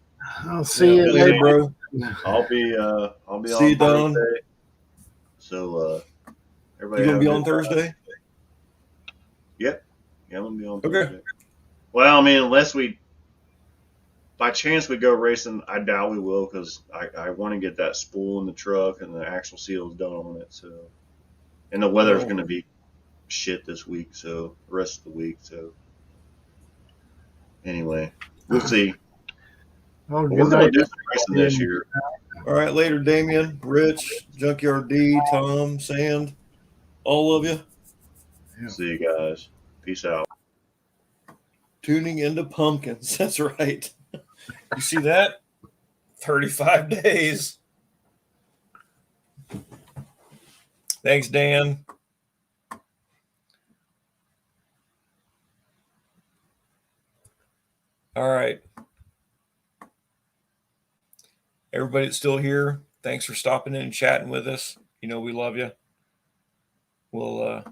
I'll see you later, bro. I'll be see you, Don. Thursday. So everybody, you gonna be on Thursday? Yep. Yeah, I'm gonna be on Thursday. Okay. Well, I mean, unless by chance we go racing, I doubt we will because I want to get that spool in the truck and the axle seals done on it. So, and the weather's going to be shit this week, so the rest of the week. So, anyway, we'll see. Oh, we're going to do some racing this year. All right, later, Damien, Rich, Junkyard D, Tom, Sand, all of you. Yeah. See you guys. Peace out. Tuning into pumpkins. That's right. You see that? 35 days. Thanks, Dan. All right. Everybody that's still here, thanks for stopping in and chatting with us. We love you. we'll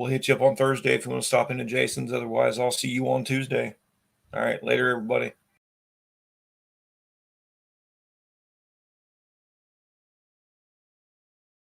hit you up on Thursday if you want to stop into Jason's. Otherwise, I'll see you on Tuesday. All right, later, everybody.